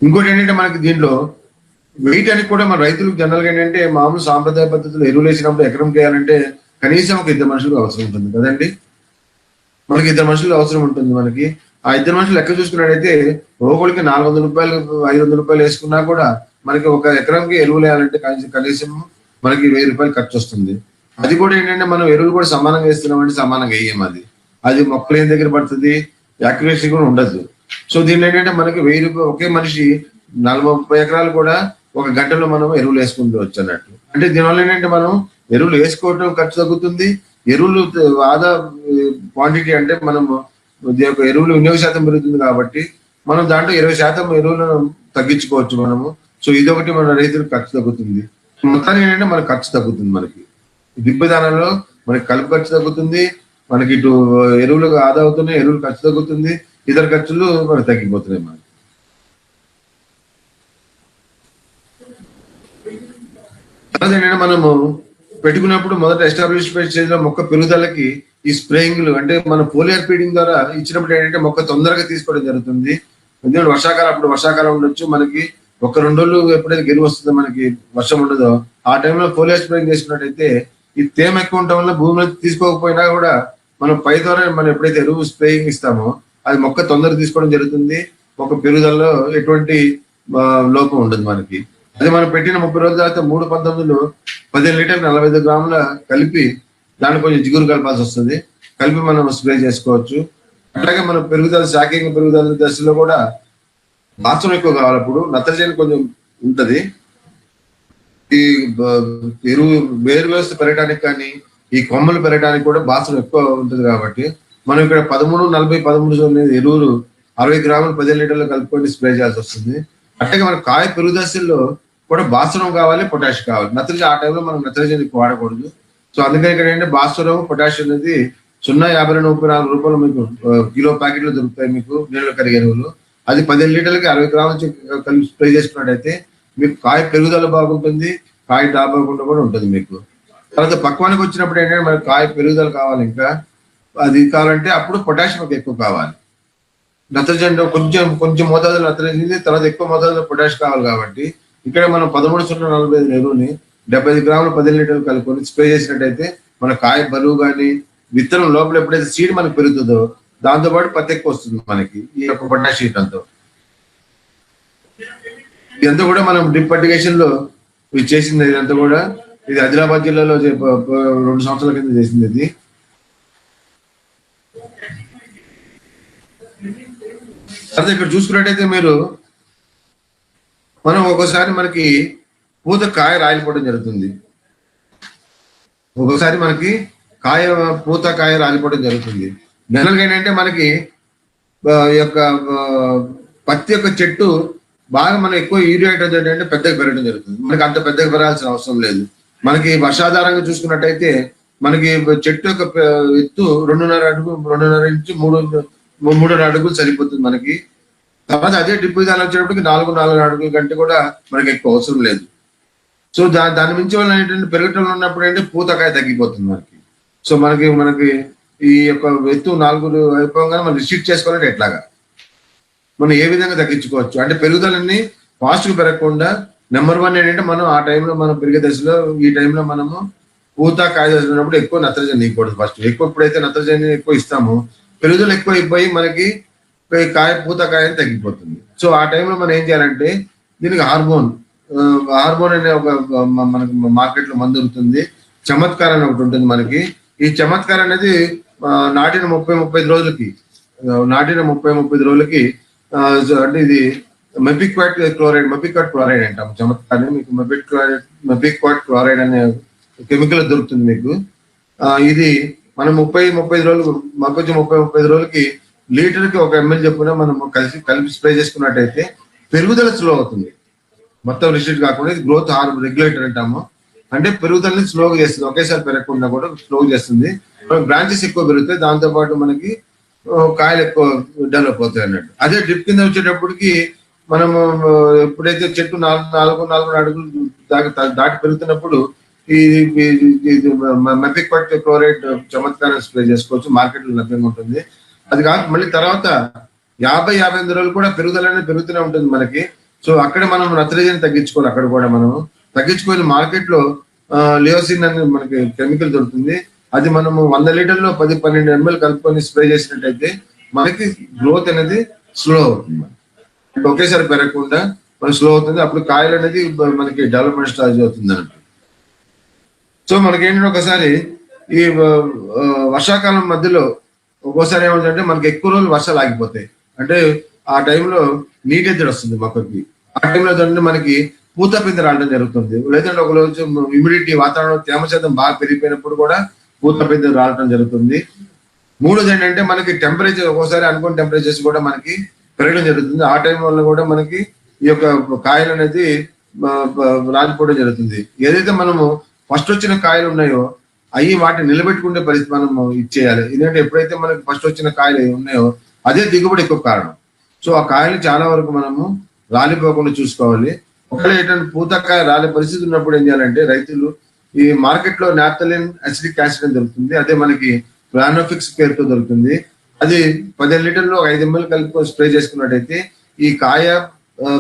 ఇంకోటి ఏంటంటే మనకి దీంట్లో వేయటానికి కూడా మన రైతులకు జనరల్ గా ఏంటంటే మామూలు సాంప్రదాయ పద్ధతులు ఎరువులు వేసినప్పుడు ఎకరం వేయాలంటే కనీసం ఒక 2 మనుషులకు అవసరం ఉంటుంది కదండి. మనకి 2 మనుషులు అవసరం ఉంటుంది. మనకి ఆ 2 మనుషులు లెక్క చూసుకున్నట్టయితే ఒకరికి 400 రూపాయలు 500 రూపాయలు వేసుకున్నా కూడా మనకి 1 ఎకరంకి ఎరువులు వేయాలంటే కనీసం మనకి 1000 రూపాయలు ఖర్చు వస్తుంది. అది కూడా ఏంటంటే మనం ఎరువులు కూడా సమానంగా వేస్తున్నామంటే సమానంగా వేయం. అది మొక్కలు ఏం దగ్గర పడుతుంది, యాక్యురేసీ కూడా ఉండదు. సో దీనిలో ఏంటంటే మనకి 1000 రూపాయలు ఒకే మనిషి 40-30 ఎకరాలు కూడా 1 గంటలో మనం ఎరువులు వేసుకుంటూ వచ్చు అన్నట్టు. అంటే దీనివల్ల ఏంటంటే మనం ఎరువులు వేసుకోవటం ఖర్చు తగ్గుతుంది. ఎరువులు ఆదా క్వాంటిటీ అంటే మనము ఎరువులు వినియోగ శాతం పెరుగుతుంది. కాబట్టి మనం దాంట్లో 20% ఎరువులను తగ్గించుకోవచ్చు మనము. సో ఇదొకటి మన రైతులకు ఖర్చు తగ్గుతుంది. మొత్తానికి ఏంటంటే మనకు ఖర్చు తగ్గుతుంది. మనకి డ్రిప్ విధానంలో మనకి కలుపు ఖర్చు తగ్గుతుంది, మనకి ఇటు ఎరువులకు ఆదా అవుతున్నాయి, ఎరువులు ఖర్చు తగ్గుతుంది, ఇతర ఖర్చులు మనకు తగ్గిపోతున్నాయి. మనకి తర్వాత ఏంటంటే మనము పెట్టుకున్నప్పుడు మొదట ఎస్టాబ్లిష్మెంట్ స్టేజ్ లో మొక్క పెరుగుదలకి ఈ స్ప్రేయింగ్లు అంటే మన పోలియర్ ఫీడింగ్ ద్వారా ఇచ్చినప్పుడు ఏంటంటే మొక్క తొందరగా తీసుకోవడం జరుగుతుంది. ఎందుకంటే అప్పుడు వర్షాకాలం ఉండొచ్చు, మనకి ఒక 2 రోజులు ఎప్పుడైతే గెలువు వస్తుందో మనకి వర్షం ఉండదో ఆ టైంలో పోలియర్ స్ప్రేయింగ్ చేసుకున్నట్టయితే ఈ తేమ ఎక్కువ ఉండటం వల్ల భూమిలో తీసుకోకపోయినా కూడా మనం పై ద్వారా మనం ఎప్పుడైతే ఎరువు స్ప్రేయింగ్ ఇస్తామో అది మొక్క తొందరగా తీసుకోవడం జరుగుతుంది. మొక్క పెరుగుదలలో ఎటువంటి లోపం ఉండదు మనకి. అదే మనం పెట్టిన 30 రోజుల తర్వాత 3/19లో 15 లీటర్లు 45 గ్రాముల కలిపి దాంట్లో కొంచెం జిగురు కలపాల్సి వస్తుంది, కలిపి మనం స్ప్రే చేసుకోవచ్చు. అట్లాగే మన పెరుగుదల శాఖీయ పెరుగుదల దశలో కూడా భాస్వరం ఎక్కువ కావాలి. అప్పుడు నత్రజని కొంచెం ఉంటది. ఈ ఎరువు వేరు వ్యవస్థ పెరగడానికి కానీ ఈ కొమ్మలు పెరగడానికి కూడా భాస్వరం ఎక్కువ ఉంటుంది. కాబట్టి మనం ఇక్కడ 13-40-13 ఎరువులు 60 గ్రాములు 15 లీటర్లు కలుపుకొని స్ప్రే చేయాల్సి వస్తుంది. అట్లాగే మన కాయ పెరుగుదశల్లో కూడా భాస్వరం కావాలి, పొటాష్ కావాలి. నత్రజని ఆ టైంలో మనం నత్రజని వాడకూడదు. సో అందుకని ఇక్కడ ఏంటంటే భాస్వరం పొటాష్ అనేది 0,50-34 రూపాయలు మీకు కిలో ప్యాకెట్లు దొరుకుతాయి మీకు నీళ్ళు కరిగే ఎరువులు. అది 15 లీటర్లకి 60 గ్రాములు కలిపి స్ప్రే చేసుకున్నట్టయితే మీకు కాయ పెరుగుదల బాగుంటుంది, కాయ డాబాకుండా కూడా ఉంటుంది మీకు. తర్వాత పక్వానికి వచ్చినప్పుడు ఏంటంటే మనకి కాయ పెరుగుదల కావాలి, ఇంకా అది కావాలంటే అప్పుడు పొటాషియం ఎక్కువ కావాలి. నత్రజని కొంచెం మోతాదులో నత్రజని, తర్వాత ఎక్కువ మోతాదులో పొటాష్ కావాలి. కాబట్టి ఇక్కడ మనం 13,045 ఎరువుని 75 గ్రాములు 10 లీటర్లు కలుపుకొని స్ప్రే చేసినట్టయితే మన కాయ బరువు కానీ విత్తనం లోపల ఎప్పుడైతే సీడ్ మనకు పెరుగుతుందో దాంతోపాటు పత్తి ఎక్కువ వస్తుంది మనకి ఈ యొక్క పొటాష్ షీట్లతో. ఇదంతా కూడా మనం డ్రిప్ ఇరిగేషన్ లో ఇది చేసింది. ఇదంతా కూడా ఇది ఆదిలాబాద్ జిల్లాలో 2 సంవత్సరాల కింద చేసింది. ఇది అదే ఇక్కడ చూసుకున్నట్టయితే మీరు మనం ఒక్కోసారి మనకి పూత కాయ రాలిపోవడం జరుగుతుంది. ఒక్కోసారి మనకి పూత కాయ రాలిపోవడం జరుగుతుంది. జనరల్గా ఏంటంటే మనకి యొక్క పత్తి యొక్క చెట్టు బాగా మనం ఎక్కువ యూరియా అంటే పెద్దగా పెరగడం జరుగుతుంది. మనకి అంత పెద్దగా పెరగాల్సిన అవసరం లేదు. మనకి వర్షాధారంగా చూసుకున్నట్టయితే మనకి చెట్టు యొక్క ఎత్తు 2.5 నుంచి 3 అడుగులు సరిపోతుంది మనకి. తర్వాత అదే డ్రిప్ విధానం వచ్చేటప్పటికి 4 అడుగుల కంటే కూడా మనకి ఎక్కువ అవసరం లేదు. సో దాని మించి వల్ల ఏంటంటే పెరగటంలో ఉన్నప్పుడు ఏంటంటే పూతకాయ తగ్గిపోతుంది మనకి. సో మనకి ఈ యొక్క ఎత్తు 4 అయిపోగానే మనం రిస్ట్రిక్ట్ చేసుకోవాలంటే ఎట్లాగా మనం ఏ విధంగా తగ్గించుకోవచ్చు అంటే పెరుగుదలని ఫాస్ట్ గా పెరగకుండా నెంబర్ 1 ఏంటంటే మనం ఆ టైంలో మనం పెరిగే దశలో ఈ టైంలో మనము పూత కాయ దశలో ఎక్కువ నత్రజని ఇవ్వకూడదు. ఫస్ట్ ఎప్పుడైతే నత్రజని ఎక్కువ ఇస్తామో పెరుగుదల ఎక్కువ అయిపోయి మనకి పూత కాయ తగ్గిపోతుంది. సో ఆ టైంలో మనం ఏం చేయాలంటే దీనికి హార్మోన్ అనే ఒక మనకి మార్కెట్ లో మందు దొరుకుతుంది. చమత్కార్ అని ఒకటి ఉంటుంది మనకి. ఈ చమత్కార్ అనేది నాటిన 30-35 రోజులకి అంటే ఇది మెపిక్వాట్ క్లోరైడ్ అంటాం. చమత్కార్ మీకు మెపిక్వాట్ క్లోరైడ్ అనే కెమికల్ దొరుకుతుంది మీకు. ఇది మనం 30-35 రోజులు కొంచెం 30-35 రోజులకి లీటర్కి 1 ml చెప్పున మనం కలిపి స్ప్రే చేసుకున్నట్టయితే పెరుగుదల స్లో అవుతుంది. మొత్తం రిస్ట్రిక్ట్ కాకుండా ఇది గ్రోత్ రెగ్యులేటర్ అంటాము. అంటే పెరుగుదలని స్లోగా చేస్తుంది, ఒకేసారి పెరగకుండా కూడా స్లోగా చేస్తుంది. బ్రాంచెస్ ఎక్కువ పెరుగుతాయి, దాంతో పాటు మనకి కాయలు ఎక్కువ డెవలప్ అవుతాయి అన్నట్టు. అదే డ్రిప్ కింద వచ్చేటప్పటికి మనము ఎప్పుడైతే చెట్టు 4 అడుగులు దాటి పెరుగుతున్నప్పుడు ఈ మెపిక్వాట్ క్లోరైడ్ చమత్కారం స్ప్రే చేసుకోవచ్చు, మార్కెట్ లో లభ్యంగా ఉంటుంది. అది కాక మళ్ళీ తర్వాత 50-58 రోజులు కూడా పెరుగుదల అనేది పెరుగుతూనే ఉంటుంది మనకి. సో అక్కడ మనం నత్రజని తగ్గించుకోవాలి. అక్కడ కూడా మనం తగ్గించుకొని మార్కెట్ లో లియోసిన్ అని మనకి కెమికల్ దొరుకుతుంది. అది మనము 100 లీటర్లో 10-12 ml కలుపుకొని స్ప్రే చేసినట్టయితే మనకి గ్రోత్ అనేది స్లో అవుతుంది. ఒకేసారి పెరగకుండా మనకి స్లో అవుతుంది. అప్పుడు కాయలు అనేది మనకి డెవలప్మెంట్ స్టార్ట్ అవుతుంది అన్నట్టు. సో మనకి ఏంటంటే ఒకసారి ఈ వర్షాకాలం మధ్యలో ఒక్కోసారి ఏమవుతుందంటే మనకి ఎక్కువ రోజులు వర్షాలు ఆగిపోతాయి. అంటే ఆ టైంలో నీటి ఎద్దడి వస్తుంది మొక్కకి. ఆ టైంలో ఏంటంటే మనకి పూత పిందె రావడం జరుగుతుంది. లేదంటే ఒక రోజు హ్యూమిడిటీ వాతావరణం తేమ శాతం బాగా పెరిగిపోయినప్పుడు కూడా పూత పిందె రావడం జరుగుతుంది. మూడోది ఏంటంటే మనకి టెంపరేచర్ ఒక్కోసారి అనుకున్న టెంపరేచర్స్ కూడా మనకి పెరగడం జరుగుతుంది. ఆ టైం వల్ల కూడా మనకి ఈ యొక్క కాయలు అనేది రాలిపోవడం జరుగుతుంది. ఏదైతే మనము ఫస్ట్ వచ్చిన కాయలు ఉన్నాయో అవి వాటిని నిలబెట్టుకునే పరిస్థితి మనము ఇచ్చేయాలి. ఎందుకంటే ఎప్పుడైతే మనకి ఫస్ట్ వచ్చిన కాయలు ఉన్నాయో అదే దిగుబడి ఎక్కువ కారణం. సో ఆ కాయలు చాలా వరకు మనము రాలిపోకుండా చూసుకోవాలి. ఒకవేళ ఏంటంటే పూతకాయ రాలే పరిస్థితి ఉన్నప్పుడు ఏం చేయాలంటే రైతులు ఈ మార్కెట్ లో నాప్థలిన్ అసిడిక్ యాసిడ్ అని దొరుకుతుంది. అదే మనకి ప్లానోఫిక్స్ పేరుతో దొరుకుతుంది. అది 15 లీటర్లు 5 ml కలిపి స్ప్రే చేసుకున్నట్టయితే ఈ కాయ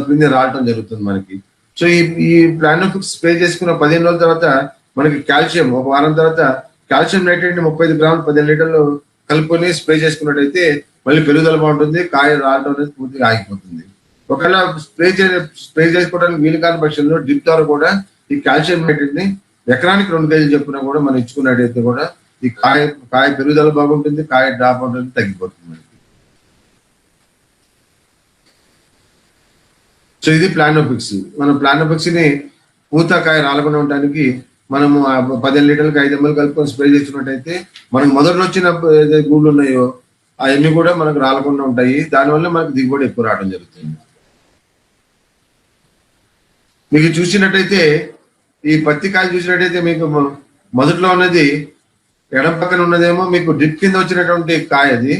క్రింద రావటం జరుగుతుంది మనకి. సో ఈ ప్లానోఫిక్స్ స్ప్రే చేసుకున్న 15 రోజుల తర్వాత మనకి కాల్షియం ఒక వారం తర్వాత కాల్షియం నైట్రేట్ 35 గ్రాములు 15 లీటర్లు కలుపుకొని స్ప్రే చేసుకున్నట్టయితే మళ్ళీ పెరుగుదల బాగుంటుంది, కాయ రావడం అనేది పూర్తిగా ఆగిపోతుంది. ఒకవేళ స్ప్రే చేసుకోవడానికి వీలు కాని పక్షంలో డ్రిప్ ద్వారా కూడా ఈ కాల్షియం నైట్రేట్ ని ఎకరానికి 2 కేజీలు చెప్పున కూడా మనం ఇచ్చుకున్నట్టయితే కూడా ఈ కాయ పెరుగుదల బాగుంటుంది, కాయ డ్రాప్ ఉంటుంది, తగ్గిపోతుంది. సో ఇది ప్లానోఫిక్స్. మనం ప్లానోఫిక్స్ ని పూత కాయ రాలకుండా ఉండడానికి మనము 15 లీటర్లకు 5 ml కలుపుకొని స్ప్రే చేస్తున్నట్టయితే మనకు మొదట్లో వచ్చిన ఏదైతే గూళ్ళు ఉన్నాయో అవన్నీ కూడా మనకు రాలకుండా ఉంటాయి. దానివల్ల మనకు దిగుబడి ఎక్కువ రావడం జరుగుతుంది. మీకు చూసినట్టయితే ఈ పత్తి కాయ చూసినట్టయితే మీకు మొదట్లో ఉన్నది ఎడం పక్కన ఉన్నదేమో మీకు డ్రిప్ కింద వచ్చినటువంటి కాయ అది,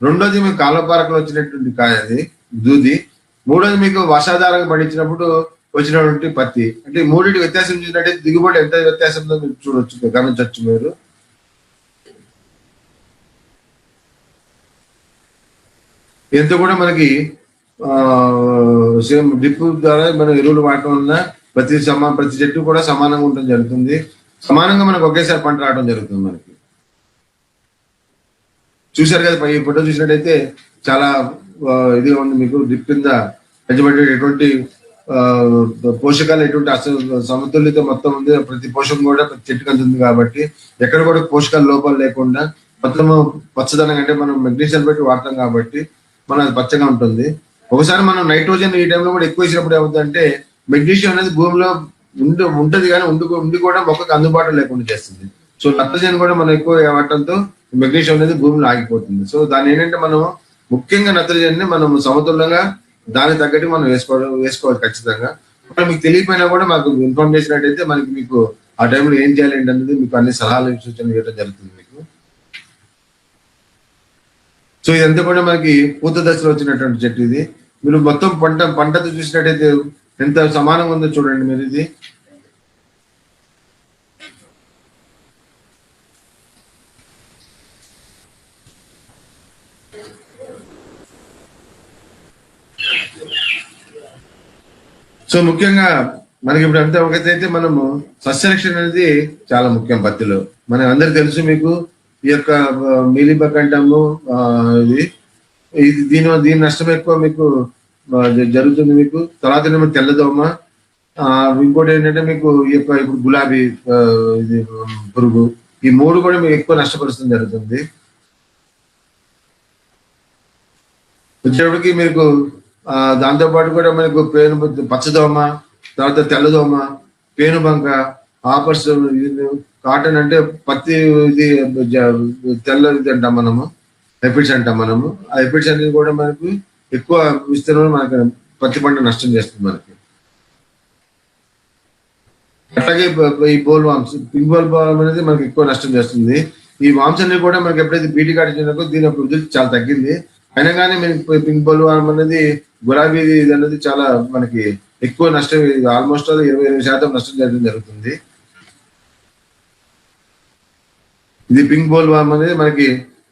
రెండోది మీకు కాలపారకలో వచ్చినటువంటి కాయ అది దూది, మూడోది మీకు వర్షాధారంగా పండించినప్పుడు వచ్చినటువంటి పత్తి. అంటే మూడింటి వ్యత్యాసం చూసినట్టయితే దిగుబడి ఎంత వ్యత్యాసం ఉందో మీరు చూడొచ్చు, గమనించవచ్చు. మీరు ఎంత కూడా మనకి సేమ్ డ్రిప్ ద్వారా మనం ఎరువులు వాడటం వల్ల ప్రతి చెట్టు కూడా సమానంగా ఉండటం జరుగుతుంది. సమానంగా మనకు ఒకేసారి పంట రావడం జరుగుతుంది. మనకి చూశారు కదా, ఈ ఫోటో చూసినట్టయితే చాలా ఇదిగా ఉంది. మీకు డ్రిప్ కింద పెంచబడే ఎటువంటి పోషకాలు ఎటువంటి సమతుల్యత మొత్తం ఉంది. ప్రతి పోషకం కూడా ప్రతి చెట్టుకు అందుతుంది కాబట్టి ఎక్కడ కూడా పోషకాల లోపాలు లేకుండా మొత్తం పచ్చదనం, అంటే మనం మెగ్నీషియం పెట్టి వాడతాం కాబట్టి మన అది పచ్చగా ఉంటుంది. ఒకసారి మనం నైట్రోజన్ ఈ టైంలో కూడా ఎక్కువ ఇచ్చినప్పుడు ఏమవుతుందంటే మెగ్నీషియం అనేది భూమిలో ఉంటది కానీ ఉండి కూడా మొక్కకు అందుబాటులో లేకుండా చేస్తుంది. సో నత్రజని కూడా మనం ఎక్కువ వాడటంతో మెగ్నీషియం అనేది భూమిలో ఆగిపోతుంది. సో దాని ఏంటంటే మనం ముఖ్యంగా నత్రజనిని మనం సమతుల్యంగా దానికి తగ్గట్టు మనం వేసుకోవాలి ఖచ్చితంగా. మీకు తెలియకపోయినా కూడా మాకు ఇన్ఫార్మ్ చేసినట్టయితే మీకు ఆ టైంలో ఏం చేయాలి అనేది మీకు అన్ని సలహాలు సూచనలు ఇవ్వడం జరుగుతుంది మీకు. సో ఇదంతా కూడా మనకి పూత దశలో వచ్చినటువంటి చెట్టు ఇది. మీరు మొత్తం పంటతో చూసినట్టయితే ఎంత సమానంగా ఉందో చూడండి మీరు. ఇది సో ముఖ్యంగా మనకి ఇప్పుడు అంతా ఒకటైతే మనము సస్యరక్షణ అనేది చాలా ముఖ్యం పత్తిలో. మనకు అందరికి తెలుసు. మీకు ఈ యొక్క మీలీబగ్ అంటాము, దీని నష్టం ఎక్కువ మీకు జరుగుతుంది. మీకు తర్వాత ఏమో తెల్లదోమ, ఇంకోటి ఏంటంటే మీకు ఈ యొక్క ఇప్పుడు గులాబీ ఇది పురుగు, ఈ మూడు కూడా మీకు ఎక్కువ నష్టపరుస్తుంది జరుగుతుంది. వచ్చేటప్పటికి మీకు దాంతో పాటు కూడా మనకు పచ్చదోమ, తర్వాత తెల్లదోమ, పేనుబంక, ఆపర్స్, కాటన్ అంటే పత్తి ఇది తెల్లది అంటాం మనము, ఎపిడ్స్ అంటాం మనము. ఆ ఎపిడ్స్ అనేది కూడా మనకు ఎక్కువ విస్తీర్ణంలో మనకు పత్తి పంట నష్టం చేస్తుంది మనకి. అట్లాగే ఈ బోల్ వామ్స్, పింక్ బోల్ వామ్ అనేది మనకి ఎక్కువ నష్టం చేస్తుంది. ఈ వామ్స్ అనేది కూడా మనకి ఎప్పుడైతే బీటీ కాటించినాకో దీని యొక్క వృద్ధి చాలా తగ్గింది. అయినా కానీ మనకి పింక్ బోల్ వామ్ అనేది గులాబీ ఇది అనేది చాలా మనకి ఎక్కువ నష్టం, ఆల్మోస్ట్ 20% నష్టం జరుగుతుంది. ఇది పింక్ బోల్ వామ్ అనేది మనకి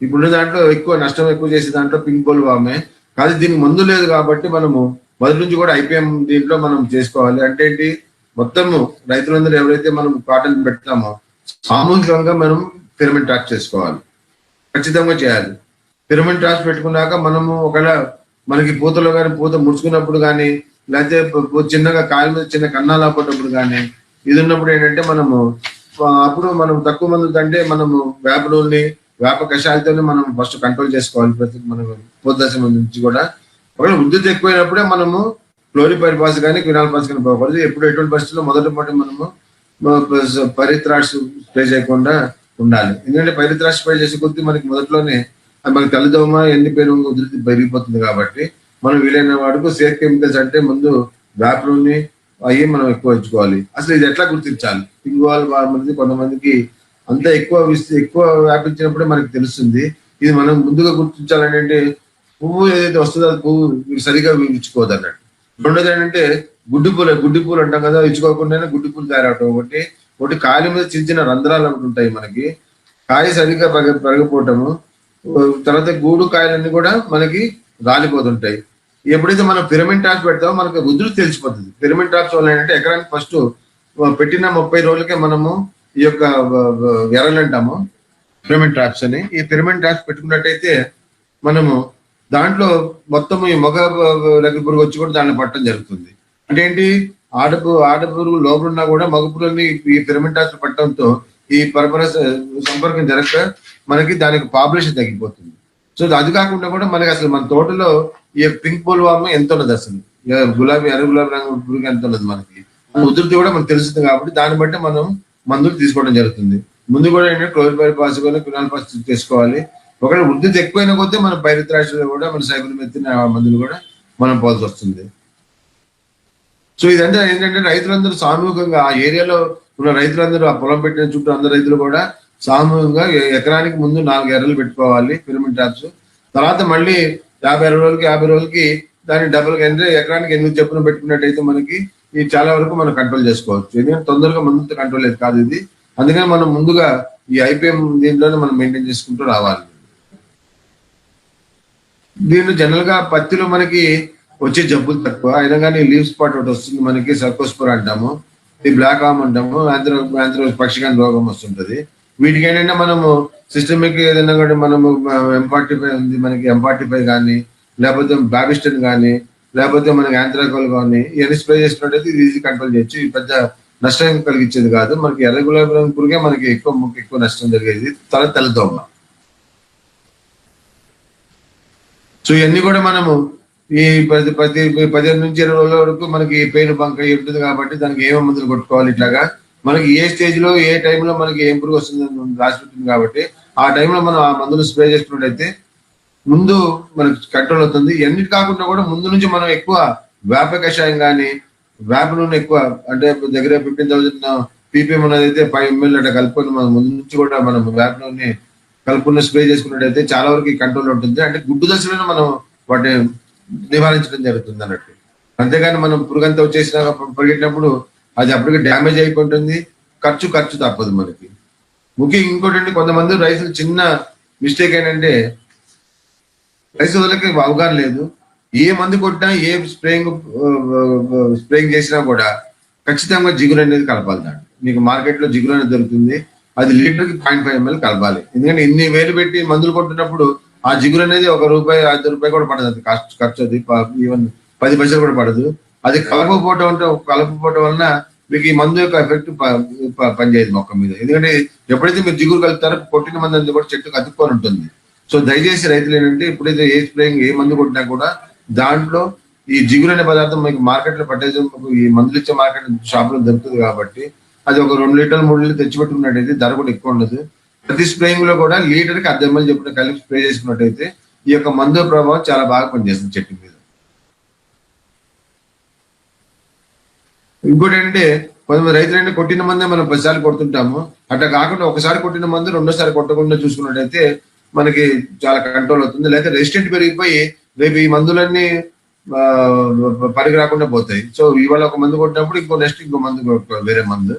ఇప్పుడున్న దాంట్లో ఎక్కువ చేసే దాంట్లో పింక్ బోల్ వామే. కానీ దీనికి మందు లేదు కాబట్టి మనము మొదటి నుంచి కూడా ఐపీఎం దీంట్లో మనం చేసుకోవాలి. అంటే ఏంటి, మొత్తము రైతులందరూ ఎవరైతే మనం కాటన్ పెడతామో సామూహికంగా మనం ఫిరమెంట్ ట్రాప్ చేసుకోవాలి, ఖచ్చితంగా చేయాలి. ఫిరమెంట్ ట్రాప్స్ పెట్టుకున్నాక మనము ఒకవేళ మనకి పూతలో కానీ పూత ముడుచుకున్నప్పుడు కానీ లేకపోతే చిన్నగా కాయల మీద చిన్న కన్నాలు ఆపేటప్పుడు కానీ ఇది ఉన్నప్పుడు ఏంటంటే మనము అప్పుడు మనం తక్కువ మంది అంటే మనము వేప నూనె, వేప కషాయాలతోనే మనం ఫస్ట్ కంట్రోల్ చేసుకోవాలి. ప్రతి మనం పూత దశ నుంచి కూడా ఒకవేళ ఉద్ధృతి ఎక్కువైనప్పుడే మనము క్లోరిపైరిపాస్ కానీ క్వినాల్పాస్ కానీ పోకూడదు. ఎప్పుడు ఎటువంటి పరిస్థితుల్లో మొదటి పాటు మనము పైరిథ్రాట్స్ స్ప్రే చేయకుండా ఉండాలి. ఎందుకంటే పైరిథ్రాట్స్ స్ప్రే చేసే కొద్దీ మనకి మొదట్లోనే మనకి తెల్లదోమ ఎండిపోయిన ఉధృతి పెరిగిపోతుంది. కాబట్టి మనం వీలైన వాడుకు సేఫ్ కెమికల్స్ అంటే ముందు వేప నూనె అవి మనం ఎక్కువ ఇచ్చుకోవాలి. అసలు ఇది ఎట్లా గుర్తించాలి? పింక్ బోల్ వామ్ అనేది కొంతమందికి అంత ఎక్కువ వ్యాపించినప్పుడే మనకి తెలుస్తుంది. ఇది మనం ముందుగా గుర్తించాలంటే పువ్వు ఏదైతే వస్తుందో అది పువ్వు సరిగా ఇచ్చుకోవద్దు అన్నట్టు. రెండోది ఏంటంటే గుడ్డి పూలు అంటాం కదా, ఇచ్చుకోకుండానే గుడ్డి పూలు తయారవటం ఒకటి. ఒకటి కాయల మీద చిన్న చిన్న రంధ్రాలు ఒకటి ఉంటాయి మనకి, కాయ సరిగ్గా పెరగపోవటము. తర్వాత గూడు కాయలన్నీ కూడా మనకి రాలిపోతుంటాయి. ఎప్పుడైతే మనం పిరమిడ్ ట్రాప్స్ పెడతామో మనకి ఉధృతి తెలిసిపోతుంది. పిరమిడ్ ట్రాప్స్ వల్ల ఏంటంటే ఎకరానికి ఫస్ట్ పెట్టిన 30 రోజులకే మనము ఈ యొక్క ఎరలు అంటాము పిరమిడ్ ట్రాప్స్ అని. ఈ పిరమిడ్ ట్రాప్స్ పెట్టుకున్నట్టయితే మనము దాంట్లో మొత్తం ఈ మగ లెక్క పురుగు వచ్చి కూడా దాన్ని పట్టడం జరుగుతుంది. అంటే ఏంటి, ఆడపురుగు లోపల ఉన్నా కూడా మగ పురుగుని ఈ పిరమిడ్ ట్రాప్స్ పట్టడంతో ఈ పరపర సంపర్కం జరగక మనకి దానికి పాపులేషన్ తగ్గిపోతుంది. సో అది కాకుండా కూడా మనకి అసలు మన తోటలో ఈ పింక్ బోల్వామ్ ఎంత ఉన్నది, అసలు ఎర్ర గులాబీ రంగు పురుగు ఎంత ఉన్నది, మనకి ఉధృతి కూడా మనకు తెలుస్తుంది. కాబట్టి దాన్ని బట్టి మనం మందులు తీసుకోవడం జరుగుతుంది. ముందు కూడా ఏంటంటే క్లోరిపైరిపాస్ ఫినాల్పాస్ తీసుకోవాలి. ఒకవేళ ఉధృతి ఎక్కువైనా కొద్దీ మన పైరిత్రాక్షలు కూడా మన సైబర్మెత్తిన మందులు కూడా మనం పోల్సి వస్తుంది. సో ఇదంతా ఏంటంటే రైతులందరూ సామూహికంగా ఆ ఏరియాలో ఉన్న రైతులందరూ, ఆ పొలం పెట్టిన చుట్టూ అందరు రైతులు కూడా సామూహికంగా ఎకరానికి ముందు 4 ఎర్రలు పెట్టుకోవాలి పిరమిడ్ ట్రాప్స్. తర్వాత మళ్ళీ 50 రోజులకి దాన్ని డబుల్ అంటే ఎకరానికి 8 చెప్పున పెట్టుకున్నట్టయితే మనకి ఇది చాలా వరకు మనం కంట్రోల్ చేసుకోవచ్చు. ఎందుకంటే తొందరగా మందుతో కంట్రోల్ అయితే కాదు ఇది. అందుకని మనం ముందుగా ఈ ఐపీఎం దీంట్లోనే మనం మెయింటైన్ చేసుకుంటూ రావాలి. దీంట్లో జనరల్ గా పత్తిలో మనకి వచ్చే జబ్బులు తక్కువ అయినా కానీ లీవ్ స్పాట్ ఒకటి వస్తుంది మనకి, సర్కోస్పోర్ అంటాము, ఈ బ్లాక్ ఆమ్ అంటాము, ఆంథ్రో పక్షికాని రోగం వస్తుంటది. వీటికి ఏంటంటే మనము సిస్టమిక్ ఏదైనా కూడా మనము M45 ఉంది మనకి, M45 కానీ లేకపోతే బాబిస్టన్ కానీ లేకపోతే మనకి యాంథ్రాకోల్ కానీ ఇవన్నీ స్ప్రే చేసినట్టయితే ఇది ఈజీ కంట్రోల్ చేయొచ్చు. ఈ పెద్ద నష్టం కలిగించేది కాదు. మనకి ఎర్ర గులాబీ రంగు పురుగే మనకి ఎక్కువ నష్టం జరిగేది, తెల్లదోమ. సో ఇవన్నీ కూడా మనము ఈ 15 నుంచి 20 రోజుల వరకు మనకి పేను బంక ఉంటుంది కాబట్టి దానికి ఏమో మందులు కొట్టుకోవాలి. ఇట్లాగా మనకి ఏ స్టేజ్ లో ఏ టైంలో మనకి ఏం పురుగు వస్తుందని రాసి పెట్టింది కాబట్టి ఆ టైంలో మనం ఆ మందులు స్ప్రే చేసుకున్నట్టయితే ముందు మనకి కంట్రోల్ అవుతుంది. ఎన్నిటి కాకుండా కూడా ముందు నుంచి మనం ఎక్కువ వేప కషాయం కానీ వేప నూనె ఎక్కువ అంటే దగ్గర 15,000 ppm ఉన్నది అయితే 5 ml అట్లా కలుపుకొని మనం ముందు నుంచి కూడా మనం వేప నూనె కలుపుకున్న స్ప్రే చేసుకున్నట్టయితే చాలా వరకు కంట్రోల్ ఉంటుంది. అంటే గుడ్డు దశలోనే మనం వాటిని నివారించడం జరుగుతుంది అన్నట్టు. అంతేగాని మనం పురుగంతా వచ్చేసిన పరిగెట్టినప్పుడు అది అప్పటికి డ్యామేజ్ అయిపోతుంది, ఖర్చు తప్పదు మనకి. ముఖ్యంగా ఇంకోటి అంటే కొంతమంది రైతులు చిన్న మిస్టేక్ ఏంటంటే రైతులకి అవగాహన లేదు. ఏ మందు కొట్టినా ఏ స్ప్రేయింగ్ చేసినా కూడా ఖచ్చితంగా జిగురు అనేది కలపాలి. దాంట్లో మీకు మార్కెట్ లో జిగురు అనేది దొరుకుతుంది, అది లీటర్కి 0.5 ml కలపాలి. ఎందుకంటే ఇన్ని వేలు పెట్టి మందులు కొట్టినప్పుడు ఆ జిగురు అనేది ₹1, ₹5 కూడా పడదు. అది ఖర్చు అది ఈవెన్ 10 పైసలు కూడా పడదు. అది కలపకపోవటం వలన మీకు ఈ మందు యొక్క ఎఫెక్ట్ పనిచేయదు మొక్క మీద. ఎందుకంటే ఎప్పుడైతే మీరు జిగురు కలుపుతారో కొట్టిన మందు అంతా కూడా చెట్టుకు అతుక్కొని ఉంటుంది. సో దయచేసి రైతులు ఏంటంటే ఎప్పుడైతే ఏ స్ప్రేయింగ్ ఏ మందు కొట్టినా కూడా దాంట్లో ఈ జిగురు అనే పదార్థం మీకు మార్కెట్ లో పట్టేది, ఈ మందులు ఇచ్చే మార్కెట్ షాప్ లో దొరుకుతుంది కాబట్టి అది ఒక 2 లీటర్లు 3 లీటర్లు తెచ్చిపెట్టుకున్నట్టయితే ధర కూడా ఎక్కువ ఉండదు. ప్రతి స్ప్రేయింగ్ లో కూడా లీటర్కి 10 ml చెప్పిన కలిపి స్ప్రే చేసుకున్నట్టయితే ఈ యొక్క మందు ప్రభావం చాలా బాగా పనిచేస్తుంది చెట్టు మీద. ఇంకోటి ఏంటంటే కొంతమంది రైతులు అంటే కొట్టిన మందే మనం 10 సార్లు కొడుతుంటాము. అట్లా కాకుండా ఒకసారి కొట్టిన మందు రెండోసారి కొట్టకుండా చూసుకున్నట్టయితే మనకి చాలా కంట్రోల్ అవుతుంది. లేకపోతే రెసిస్టెంట్ పెరిగిపోయి రేపు ఈ మందులన్నీ పనికి రాకుండా పోతాయి. సో ఇవాళ ఒక మందు కొట్టినప్పుడు ఇంకో మందు కొట్టుకోవాలి, వేరే మందు.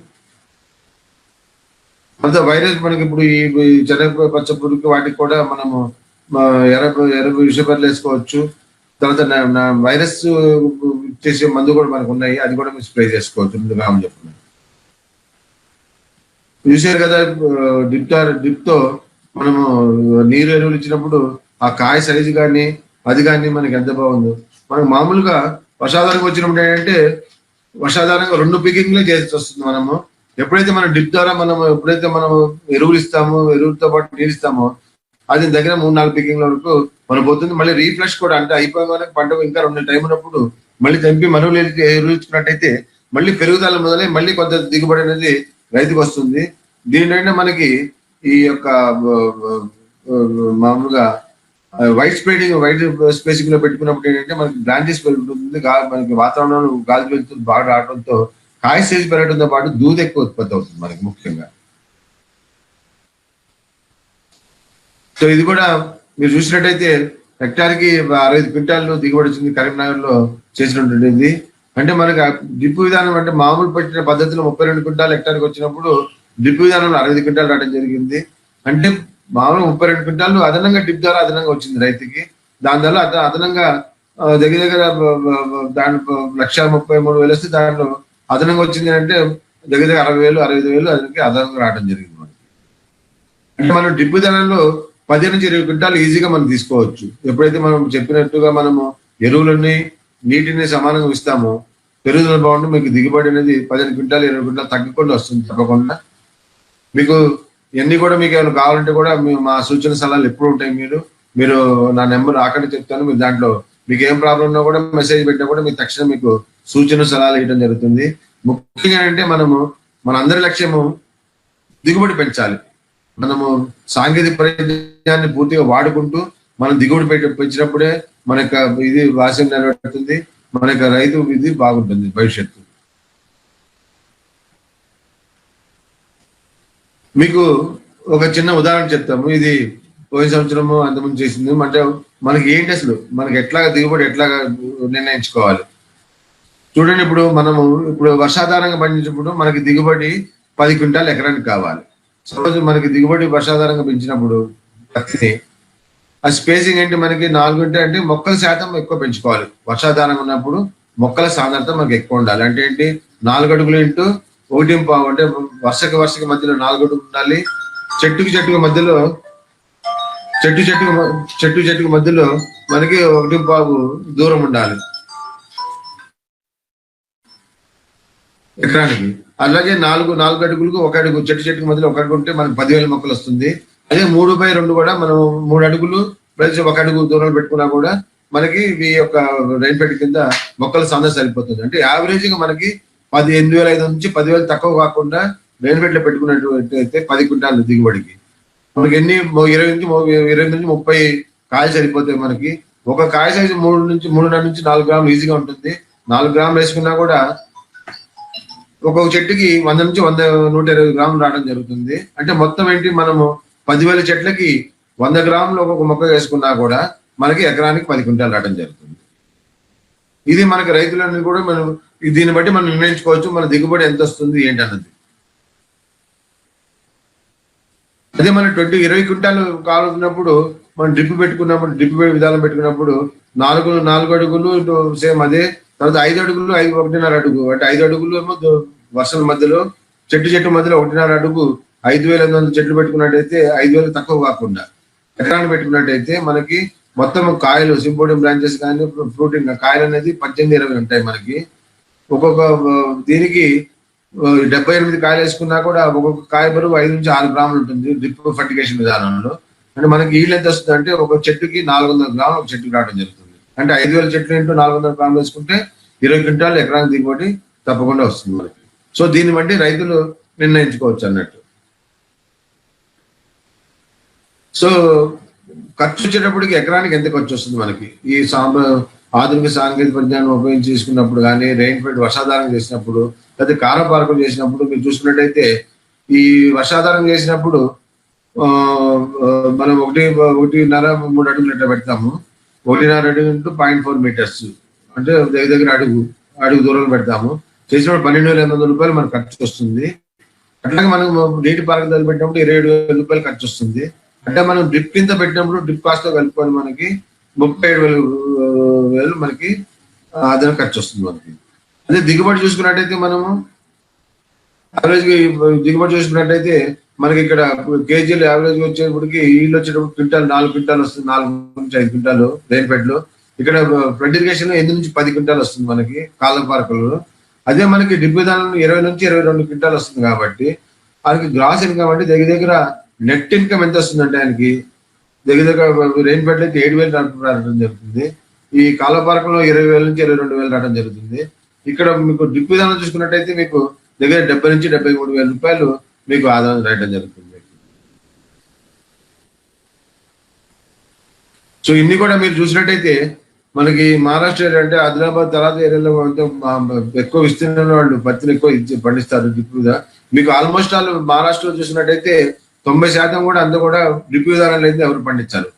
అంత వైరస్ మనకి ఇప్పుడు ఈ చెనగ పచ్చ పురుగుకి వాటికి కూడా మనము ఎర్ర విషపర్లు వేసుకోవచ్చు. తర్వాత వైరస్ చేసే మందు కూడా మనకు ఉన్నాయి, అది కూడా మీరు స్ప్రే చేసుకోవచ్చు. ముందుగా చెప్తున్నాను చూసారు కదా, డిప్ తో మనము నీరు ఎరువులు ఇచ్చినప్పుడు ఆ కాయ సైజు కానీ అది కానీ మనకి ఎంత బాగుందో. మనకు మామూలుగా వర్షాధారంగా వచ్చినప్పుడు ఏంటంటే వర్షాధారంగా 2 పికింగ్లే చేసి వస్తుంది. మనము ఎప్పుడైతే మనం డిప్ ద్వారా ఎప్పుడైతే మనం ఎరువులు ఇస్తామో, ఎరువులతో పాటు నీరు ఇస్తామో అది దగ్గర 3-4 పికింగ్ల వరకు మనం పోతుంది. మళ్ళీ రీఫ్రెష్ కూడా అంటే అయిపోయిన పంట ఇంకా 2 టైం ఉన్నప్పుడు మళ్ళీ తెంపి మనువులు ఎరువులు ఇచ్చుకున్నట్టయితే మళ్ళీ పెరుగుదల మొదలై మళ్ళీ కొంత దిగుబడి అనేది రైతుకు వస్తుంది. దీనిలో మనకి ఈ యొక్క మామూలుగా వైట్ స్పేసింగ్ లో పెట్టుకున్నప్పుడు ఏంటంటే మనకి బ్రాంచెస్ పెరుగుతుంది, మనకి వాతావరణంలో గాలి వెళ్తుంది బాగా రావడంతో కాయ సైజ్ పెరగడంతో పాటు దూది ఎక్కువ ఉత్పత్తి అవుతుంది మనకి ముఖ్యంగా. సో ఇది కూడా మీరు చూసినట్టయితే హెక్టార్కి 65 క్వింటాలు దిగుబడి వచ్చింది కరీంనగర్ లో చేసినటువంటిది. అంటే మనకి డ్రిప్ విధానం అంటే మామూలు పెట్టిన పద్ధతిలో 32 క్వింటాలు హెక్టార్కి వచ్చినప్పుడు డ్రిప్ విధానంలో 60 క్వింటాలు రావడం జరిగింది. అంటే మామూలుగా 32 క్వింటాలు అదనంగా డ్రిప్ ద్వారా అదనంగా వచ్చింది రైతుకి. దాని ద్వారా అదనంగా దగ్గర దగ్గర దాని 1,33,000 వస్తే దాంట్లో అదనంగా వచ్చింది అంటే దగ్గర దగ్గర 60,000 65,000 అదనకి అదనంగా రావడం జరిగింది మనకి. అంటే మనం డ్రిప్ విధానంలో 15 నుంచి 20 క్వింటాలు ఈజీగా మనం తీసుకోవచ్చు. ఎప్పుడైతే మనం చెప్పినట్టుగా మనము ఎరువులని నీటిని సమానంగా ఇస్తామో పెరుగుదల బాగుంటే మీకు దిగుబడి అనేది 15 క్వింటాలు 20 క్వింటాలు తగ్గకుండా వస్తుంది తప్పకుండా. మీకు ఇవన్నీ కూడా మీకు ఏమైనా కావాలంటే కూడా మా సూచన సలహాలు ఎప్పుడు ఉంటాయి. మీరు నా నెంబర్ ఆఖరి చెప్తాను. మీరు దాంట్లో మీకు ఏం ప్రాబ్లం ఉన్నా కూడా మెసేజ్ పెట్టినా కూడా మీకు తక్షణం మీకు సూచన సలహాలు ఇవ్వడం జరుగుతుంది. ముఖ్యంగా అంటే మన అందరి లక్ష్యము దిగుబడి పెంచాలి. మనము సాంకేతిక పరిజ్ఞానాన్ని పూర్తిగా వాడుకుంటూ మనం దిగుబడి పెంచినప్పుడే మన యొక్క ఇది వాస్యం నెరవేరుతుంది, మన యొక్క రైతు ఇది బాగుంటుంది భవిష్యత్తు. మీకు ఒక చిన్న ఉదాహరణ చెప్తాము. ఇది పోయిన సంవత్సరము అంతకుముందు చేసింది. అంటే మనకి ఏంటి అసలు మనకి ఎట్లాగా దిగుబడి ఎట్లాగా నిర్ణయించుకోవాలి చూడండి. ఇప్పుడు వర్షాధారంగా పండించినప్పుడు మనకి దిగుబడి 10 క్వింటాలు ఎకరానికి కావాలి. సపోజ్ మనకి దిగుబడి వర్షాధారంగా పెంచినప్పుడు పత్తిని ఆ స్పేసింగ్ ఏంటి మనకి 4 అంటే మొక్కల శాతం ఎక్కువ పెంచుకోవాలి. వర్షాధారంగా ఉన్నప్పుడు మొక్కల సాంద్రత మనకి ఎక్కువ ఉండాలి. అంటే ఏంటి 4 అడుగులు ఇంటూ 1.5 అంటే వర్షకి మధ్యలో 4 అడుగులు ఉండాలి. చెట్టుకి మధ్యలో చెట్టుకి మధ్యలో మనకి 1.5 దూరం ఉండాలి ఎకరానికి. అలాగే 4 అడుగులకు 1 అడుగు చెట్టుకి మధ్యలో 1 అడుగు ఉంటే మనకి 10,000 మొక్కలు వస్తుంది. అదే 3/2 కూడా మనం 3 అడుగులు ప్లస్ 1 అడుగు దూరం పెట్టుకున్నా కూడా మనకి ఈ యొక్క రైన్ఫెడ్ కింద మొక్కల సాంద్రత సరిపోతుంది. అంటే యావరేజ్ గా మనకి 8,500 నుంచి 10,000 తక్కువ కాకుండా రైన్ఫెడ్ లో పెట్టుకున్నట్టు 10 క్వింటాలు దిగుబడికి మనకి 20 నుంచి 30 కాయలు సరిపోతాయి. మనకి ఒక కాయ సైజు 3.5 నుంచి 4 గ్రాములు ఈజీగా ఉంటుంది. 4 గ్రాములు వేసుకున్నా కూడా ఒక్కొక్క చెట్టుకి 100 నుంచి 120 గ్రాములు రావడం జరుగుతుంది. అంటే మొత్తం ఏంటి మనము 10,000 చెట్లకి 100 గ్రాములు ఒక్కొక్క మొక్క వేసుకున్నా కూడా మనకి ఎకరానికి 10 క్వింటాలు రావడం జరుగుతుంది. ఇది మనకి రైతులన్నీ కూడా దీన్ని బట్టి మనం నిర్ణయించుకోవచ్చు మన దిగుబడి ఎంత వస్తుంది ఏంటన్నది. అదే మనం 20 క్వింటాలు కావాలన్నప్పుడు మనం డ్రిప్ విధానం పెట్టుకున్నప్పుడు 4 అడుగులు సేమ్ అదే. తర్వాత 5 అడుగులు 1.5 అడుగు అంటే 5 అడుగులు ఏమో వర్షాల మధ్యలో చెట్టు మధ్యలో 1.5 అడుగు 5,500 చెట్లు పెట్టుకున్నట్టయితే 5,000 తక్కువ కాకుండా ఎకరాన్ని పెట్టుకున్నట్టయితే మనకి మొత్తం కాయలు సింపోడియం బ్రాంచెస్ కానీ ఫ్రూటింగ్ కాయలు అనేది 18-20 ఉంటాయి. మనకి ఒక్కొక్క దీనికి 78 కాయలు వేసుకున్నా కూడా ఒక్కొక్క కాయ బరువు 5 నుంచి 6 గ్రాములు ఉంటుంది డ్రిప్ ఫర్టిగేషన్ విధానంలో. అంటే మనకి ఈల్డ్ ఎంత వస్తుంది అంటే ఒక చెట్టుకి 400 గ్రాములు ఒక చెట్టుకి రావడం జరుగుతుంది. అంటే 5,000 చెట్లు ఇంటూ 400 గ్రాములు వేసుకుంటే 20 క్వింటాలు ఎకరానికి దిగుబడి తప్పకుండా వస్తుంది మనకి. సో దీన్ని బట్టి రైతులు నిర్ణయించుకోవచ్చు అన్నట్టు. సో ఖర్చు వచ్చేటప్పటికి ఎకరానికి ఎంత ఖర్చు వస్తుంది మనకి ఈ ఆధునిక సాంకేతిక పరిజ్ఞానం ఉపయోగించి చేసుకున్నప్పుడు కానీ రైన్ఫెడ్ వర్షాధారం చేసినప్పుడు లేదా కారపారకం చేసినప్పుడు మీరు చూసుకున్నట్టయితే ఈ వర్షాధారం చేసినప్పుడు మనం 1.5-3 అడుగులు ఎట్లా పెడతాము. 1.5 అడుగు ఇంటూ 0.4 మీటర్స్ అంటే దగ్గర అడుగు దూరంలో పెడతాము. చేసినప్పుడు 12,800 రూపాయలు మనకు ఖర్చు వస్తుంది. అట్లాగే మనం నీటి పారుదల పెట్టినప్పుడు 27,000 రూపాయలు ఖర్చు వస్తుంది. అంటే మనం డ్రిప్ కింద పెట్టినప్పుడు డ్రిప్ కాస్ట్ తో కలుపుకొని మనకి 37,000 మనకి అదన ఖర్చు వస్తుంది మనకి. అదే దిగుబడి చూసుకున్నట్టయితే మనము యావరేజ్ దిగుబడి చూసుకున్నట్టయితే మనకి ఇక్కడ కేజీలు యావరేజ్ వచ్చేటప్పటికి ఈళ్ళు వచ్చేటప్పుడు 4 క్వింటాలు వస్తుంది. 4 నుంచి 5 క్వింటాలు రైన్ఫెడ్ లో. ఇక్కడ ఫ్లడ్ ఇరిగేషన్ లో 8 నుంచి 10 క్వింటాలు వస్తుంది మనకి కాలువ పార్కులలో. అదే మనకి డ్రిప్ విధానంలో 20 నుంచి 22 క్వింటాలు వస్తుంది. కాబట్టి ఆయనకి గ్రాస్ ఇన్కమ్ అంటే దగ్గర నెట్ ఇన్కమ్ ఎంత వస్తుందంటే ఆయనకి దగ్గర రైన్ఫెడ్ అయితే 7,000 రావడం జరుగుతుంది. ఈ కాలువ పార్కులో 20,000 నుంచి 22,000 రావడం జరుగుతుంది. ఇక్కడ మీకు డ్రిప్ విధానం చూసుకున్నట్టయితే మీకు దగ్గర 70 నుంచి 73,000 రూపాయలు మీకు ఆదాయం రాయడం జరుగుతుంది. సో ఇన్ని కూడా మీరు చూసినట్టయితే మనకి మహారాష్ట్ర అంటే ఆదిలాబాద్ తర్వాత ఏరియాలో ఎక్కువ విస్తీర్ణంలో వాళ్ళు పత్తిని ఎక్కువ పండిస్తారు డ్రిప్ మీద. మీకు ఆల్మోస్ట్ ఆల్ మహారాష్ట్రలో చూసినట్టయితే 90% కూడా అందరూ కూడా డ్రిప్ విధానాలు అయితే ఎవరు పండించారు.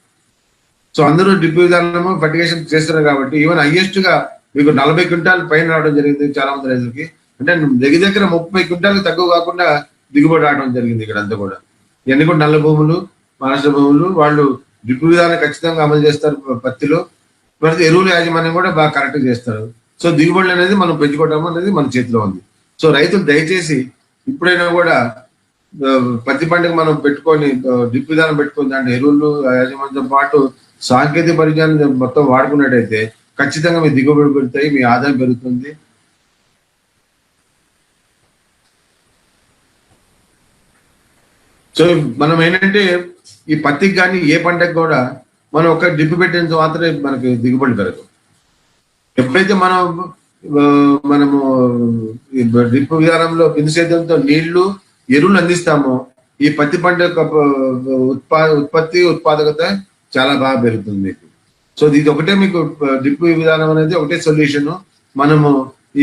సో అందరూ డ్రిప్ విధానము ఫర్టిగేషన్ చేస్తున్నారు కాబట్టి ఈవెన్ హైయెస్ట్ గా మీకు 40 క్వింటాల్ పైన రావడం జరిగింది చాలా మంది రైతులకి. అంటే దగ్గర దగ్గర 30 క్వింటాల్ తక్కువ కాకుండా దిగుబడి రావడం జరిగింది ఇక్కడ అంతా కూడా. ఇవన్నీ కూడా నల్ల భూములు, మహారాష్ట్ర భూములు. వాళ్ళు డ్రిప్ విధానం ఖచ్చితంగా అమలు చేస్తారు పత్తిలో. ప్రతి ఎరువుల యాజమాన్యం కూడా బాగా కరెక్ట్ చేస్తారు. సో దిగుబడులు అనేది మనం పెంచుకోవడం అనేది మన చేతిలో ఉంది. సో రైతులు దయచేసి ఇప్పుడైనా కూడా పత్తి పంటకు మనం పెట్టుకొని డ్రిప్ విధానం పెట్టుకొని దాంట్లో ఎరువులు యాజమాన్యంతో పాటు సాంకేతిక పరిజ్ఞానం మొత్తం వాడుకున్నట్టయితే ఖచ్చితంగా మీ దిగుబడి పెరుగుతాయి, మీ ఆదాయం పెరుగుతుంది. సో మనం ఏంటంటే ఈ పత్తికి కానీ ఏ పంటకు కూడా మనం ఒక డ్రిప్ పెట్టినంత మాత్రమే మనకి దిగుబడి పెరగదు. ఎప్పుడైతే మనము డ్రిప్ విధానంలో బిందు సేద్యంతో నీళ్లు ఎరువులు అందిస్తామో ఈ పత్తి పంట యొక్క ఉత్పాదకత చాలా బాగా పెరుగుతుంది మీకు. సో ఇది ఒకటే మీకు డ్రిప్ విధానం అనేది ఒకటే సొల్యూషన్. మనము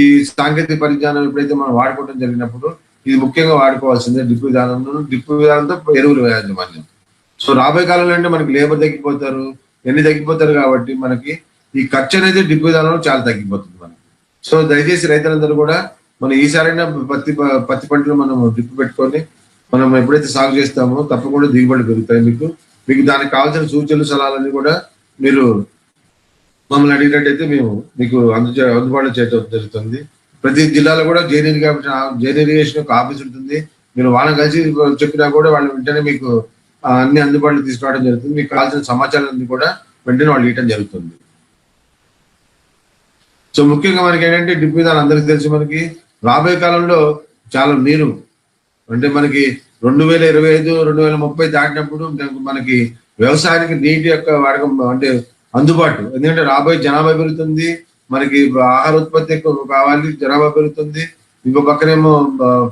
ఈ సాంకేతిక పరిజ్ఞానం ఎప్పుడైతే మనం వాడుకోవడం జరిగినప్పుడు ఇది ముఖ్యంగా వాడుకోవాల్సిందే డ్రిప్ విధానంతో ఎరువులు యాజమాన్యం. సో రాబోయే కాలంలో అంటే మనకి లేబర్ తగ్గిపోతారు, తగ్గిపోతారు కాబట్టి మనకి ఈ ఖర్చు అనేది డ్రిప్ విధానంలో చాలా తగ్గిపోతుంది మనకి. సో దయచేసి రైతులందరూ కూడా మనం ఈసారైనా పత్తి పంటలు మనం డ్రిప్ పెట్టుకొని మనం ఎప్పుడైతే సాగు చేస్తామో తప్పకుండా దిగుబడి పెరుగుతాయి. మీకు దానికి కావాల్సిన సూచనలు సలహాలన్నీ కూడా మీరు మమ్మల్ని అడిగినట్టయితే మేము మీకు అందుబాటులో చేయడం జరుగుతుంది. ప్రతి జిల్లాలో కూడా జైన్ ఇరిగేషన్ యొక్క ఆఫీస్ ఉంటుంది. మీరు వాళ్ళని కలిసి చెప్పినా కూడా వాళ్ళు వెంటనే మీకు అన్ని అందుబాటులో తీసుకురావడం జరుగుతుంది. మీకు కావాల్సిన సమాచారాన్ని కూడా వెంటనే వాళ్ళు ఇవ్వడం జరుగుతుంది. సో ముఖ్యంగా మనకి ఏంటంటే డ్రిప్ విధానం అందరికీ తెలిసి మనకి రాబోయే కాలంలో చాలా నీరు అంటే మనకి 2025, 2030 దాటినప్పుడు మనకి వ్యవసాయానికి నీటి యొక్క వాడకం అంటే అందుబాటు. ఎందుకంటే రాబోయే జనాభా పెరుగుతుంది, మనకి ఆహార ఉత్పత్తి ఎక్కువ కావాలి, జనాభా పెరుగుతుంది. ఇంకో పక్కనేమో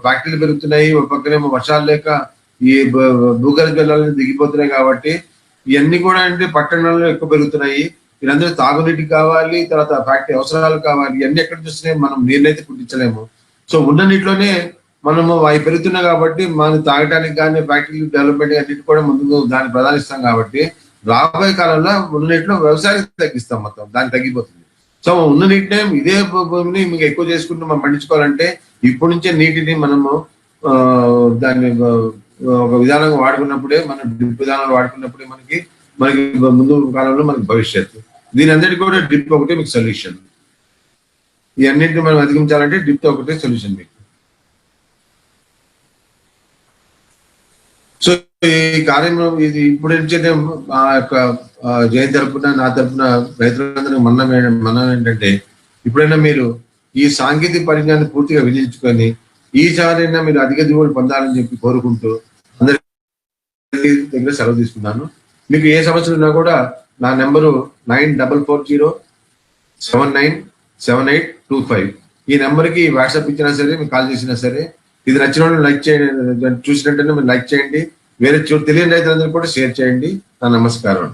ఫ్యాక్టరీలు పెరుగుతున్నాయి, ఒక పక్కనేమో వర్షాలు లేక ఈ భూగర్భ జలాలు దిగిపోతున్నాయి. కాబట్టి ఇవన్నీ కూడా అంటే పట్టణాల్లో ఎక్కువ పెరుగుతున్నాయి. వీరందరూ తాగునీటికి కావాలి, తర్వాత ఫ్యాక్టరీ అవసరాలు కావాలి. ఇవన్నీ ఎక్కడ చూస్తున్నాయి, మనం నీళ్ళైతే పుట్టించలేము. సో ఉన్న నీటిలోనే మనము అవి పెరుగుతున్నాయి కాబట్టి మనం తాగడానికి కానీ ఫ్యాక్టరీ డెవలప్మెంట్ అన్నిటి కూడా ముందుకు దాన్ని ప్రధానిస్తాం. కాబట్టి రాబోయే కాలంలో ఉన్న నీటిలో వ్యవసాయం తగ్గిస్తాం, మొత్తం దాన్ని తగ్గిపోతుంది. సో ఉన్న నీటినే ఇదే భూమిని మీకు ఎక్కువ చేసుకుంటూ మనం పండించుకోవాలంటే ఇప్పటి నుంచే నీటిని మనము దాన్ని ఒక విధానంగా వాడుకున్నప్పుడే మనం డ్రిప్ విధానాలు వాడుకున్నప్పుడే మనకి ముందు కాలంలో మనకి భవిష్యత్తు. దీని అందరికీ కూడా డ్రిప్ ఒకటే మీకు సొల్యూషన్. ఈ అన్నింటిని మనం అధిగమించాలంటే డ్రిప్ ఒకటే సొల్యూషన్ మీకు. సో ఈ కార్యం ఇది ఇప్పుడు నుంచే ఆ యొక్క జైన్ తరపున నా తరపున రైతులందరూ మనం ఏంటంటే ఇప్పుడైనా మీరు ఈ సాంకేతిక పరిజ్ఞానాన్ని పూర్తిగా వినియోగించుకొని ఈసారైనా మీరు అధిక దిగుబడి పొందాలని చెప్పి కోరుకుంటూ అందరి దగ్గర సెలవు తీసుకున్నాను. మీకు ఏ సమస్యలు ఉన్నా కూడా నా నెంబరు 9440797825. ఈ నెంబర్కి వాట్సాప్ ఇచ్చినా సరే, మీకు కాల్ చేసినా సరే. ఇది నచ్చిన వాళ్ళు లైక్ చేయండి, చూసినట్టయినా మీరు లైక్ చేయండి. వేరే తెలియని రైతులందరూ కూడా షేర్ చేయండి. నా నమస్కారం.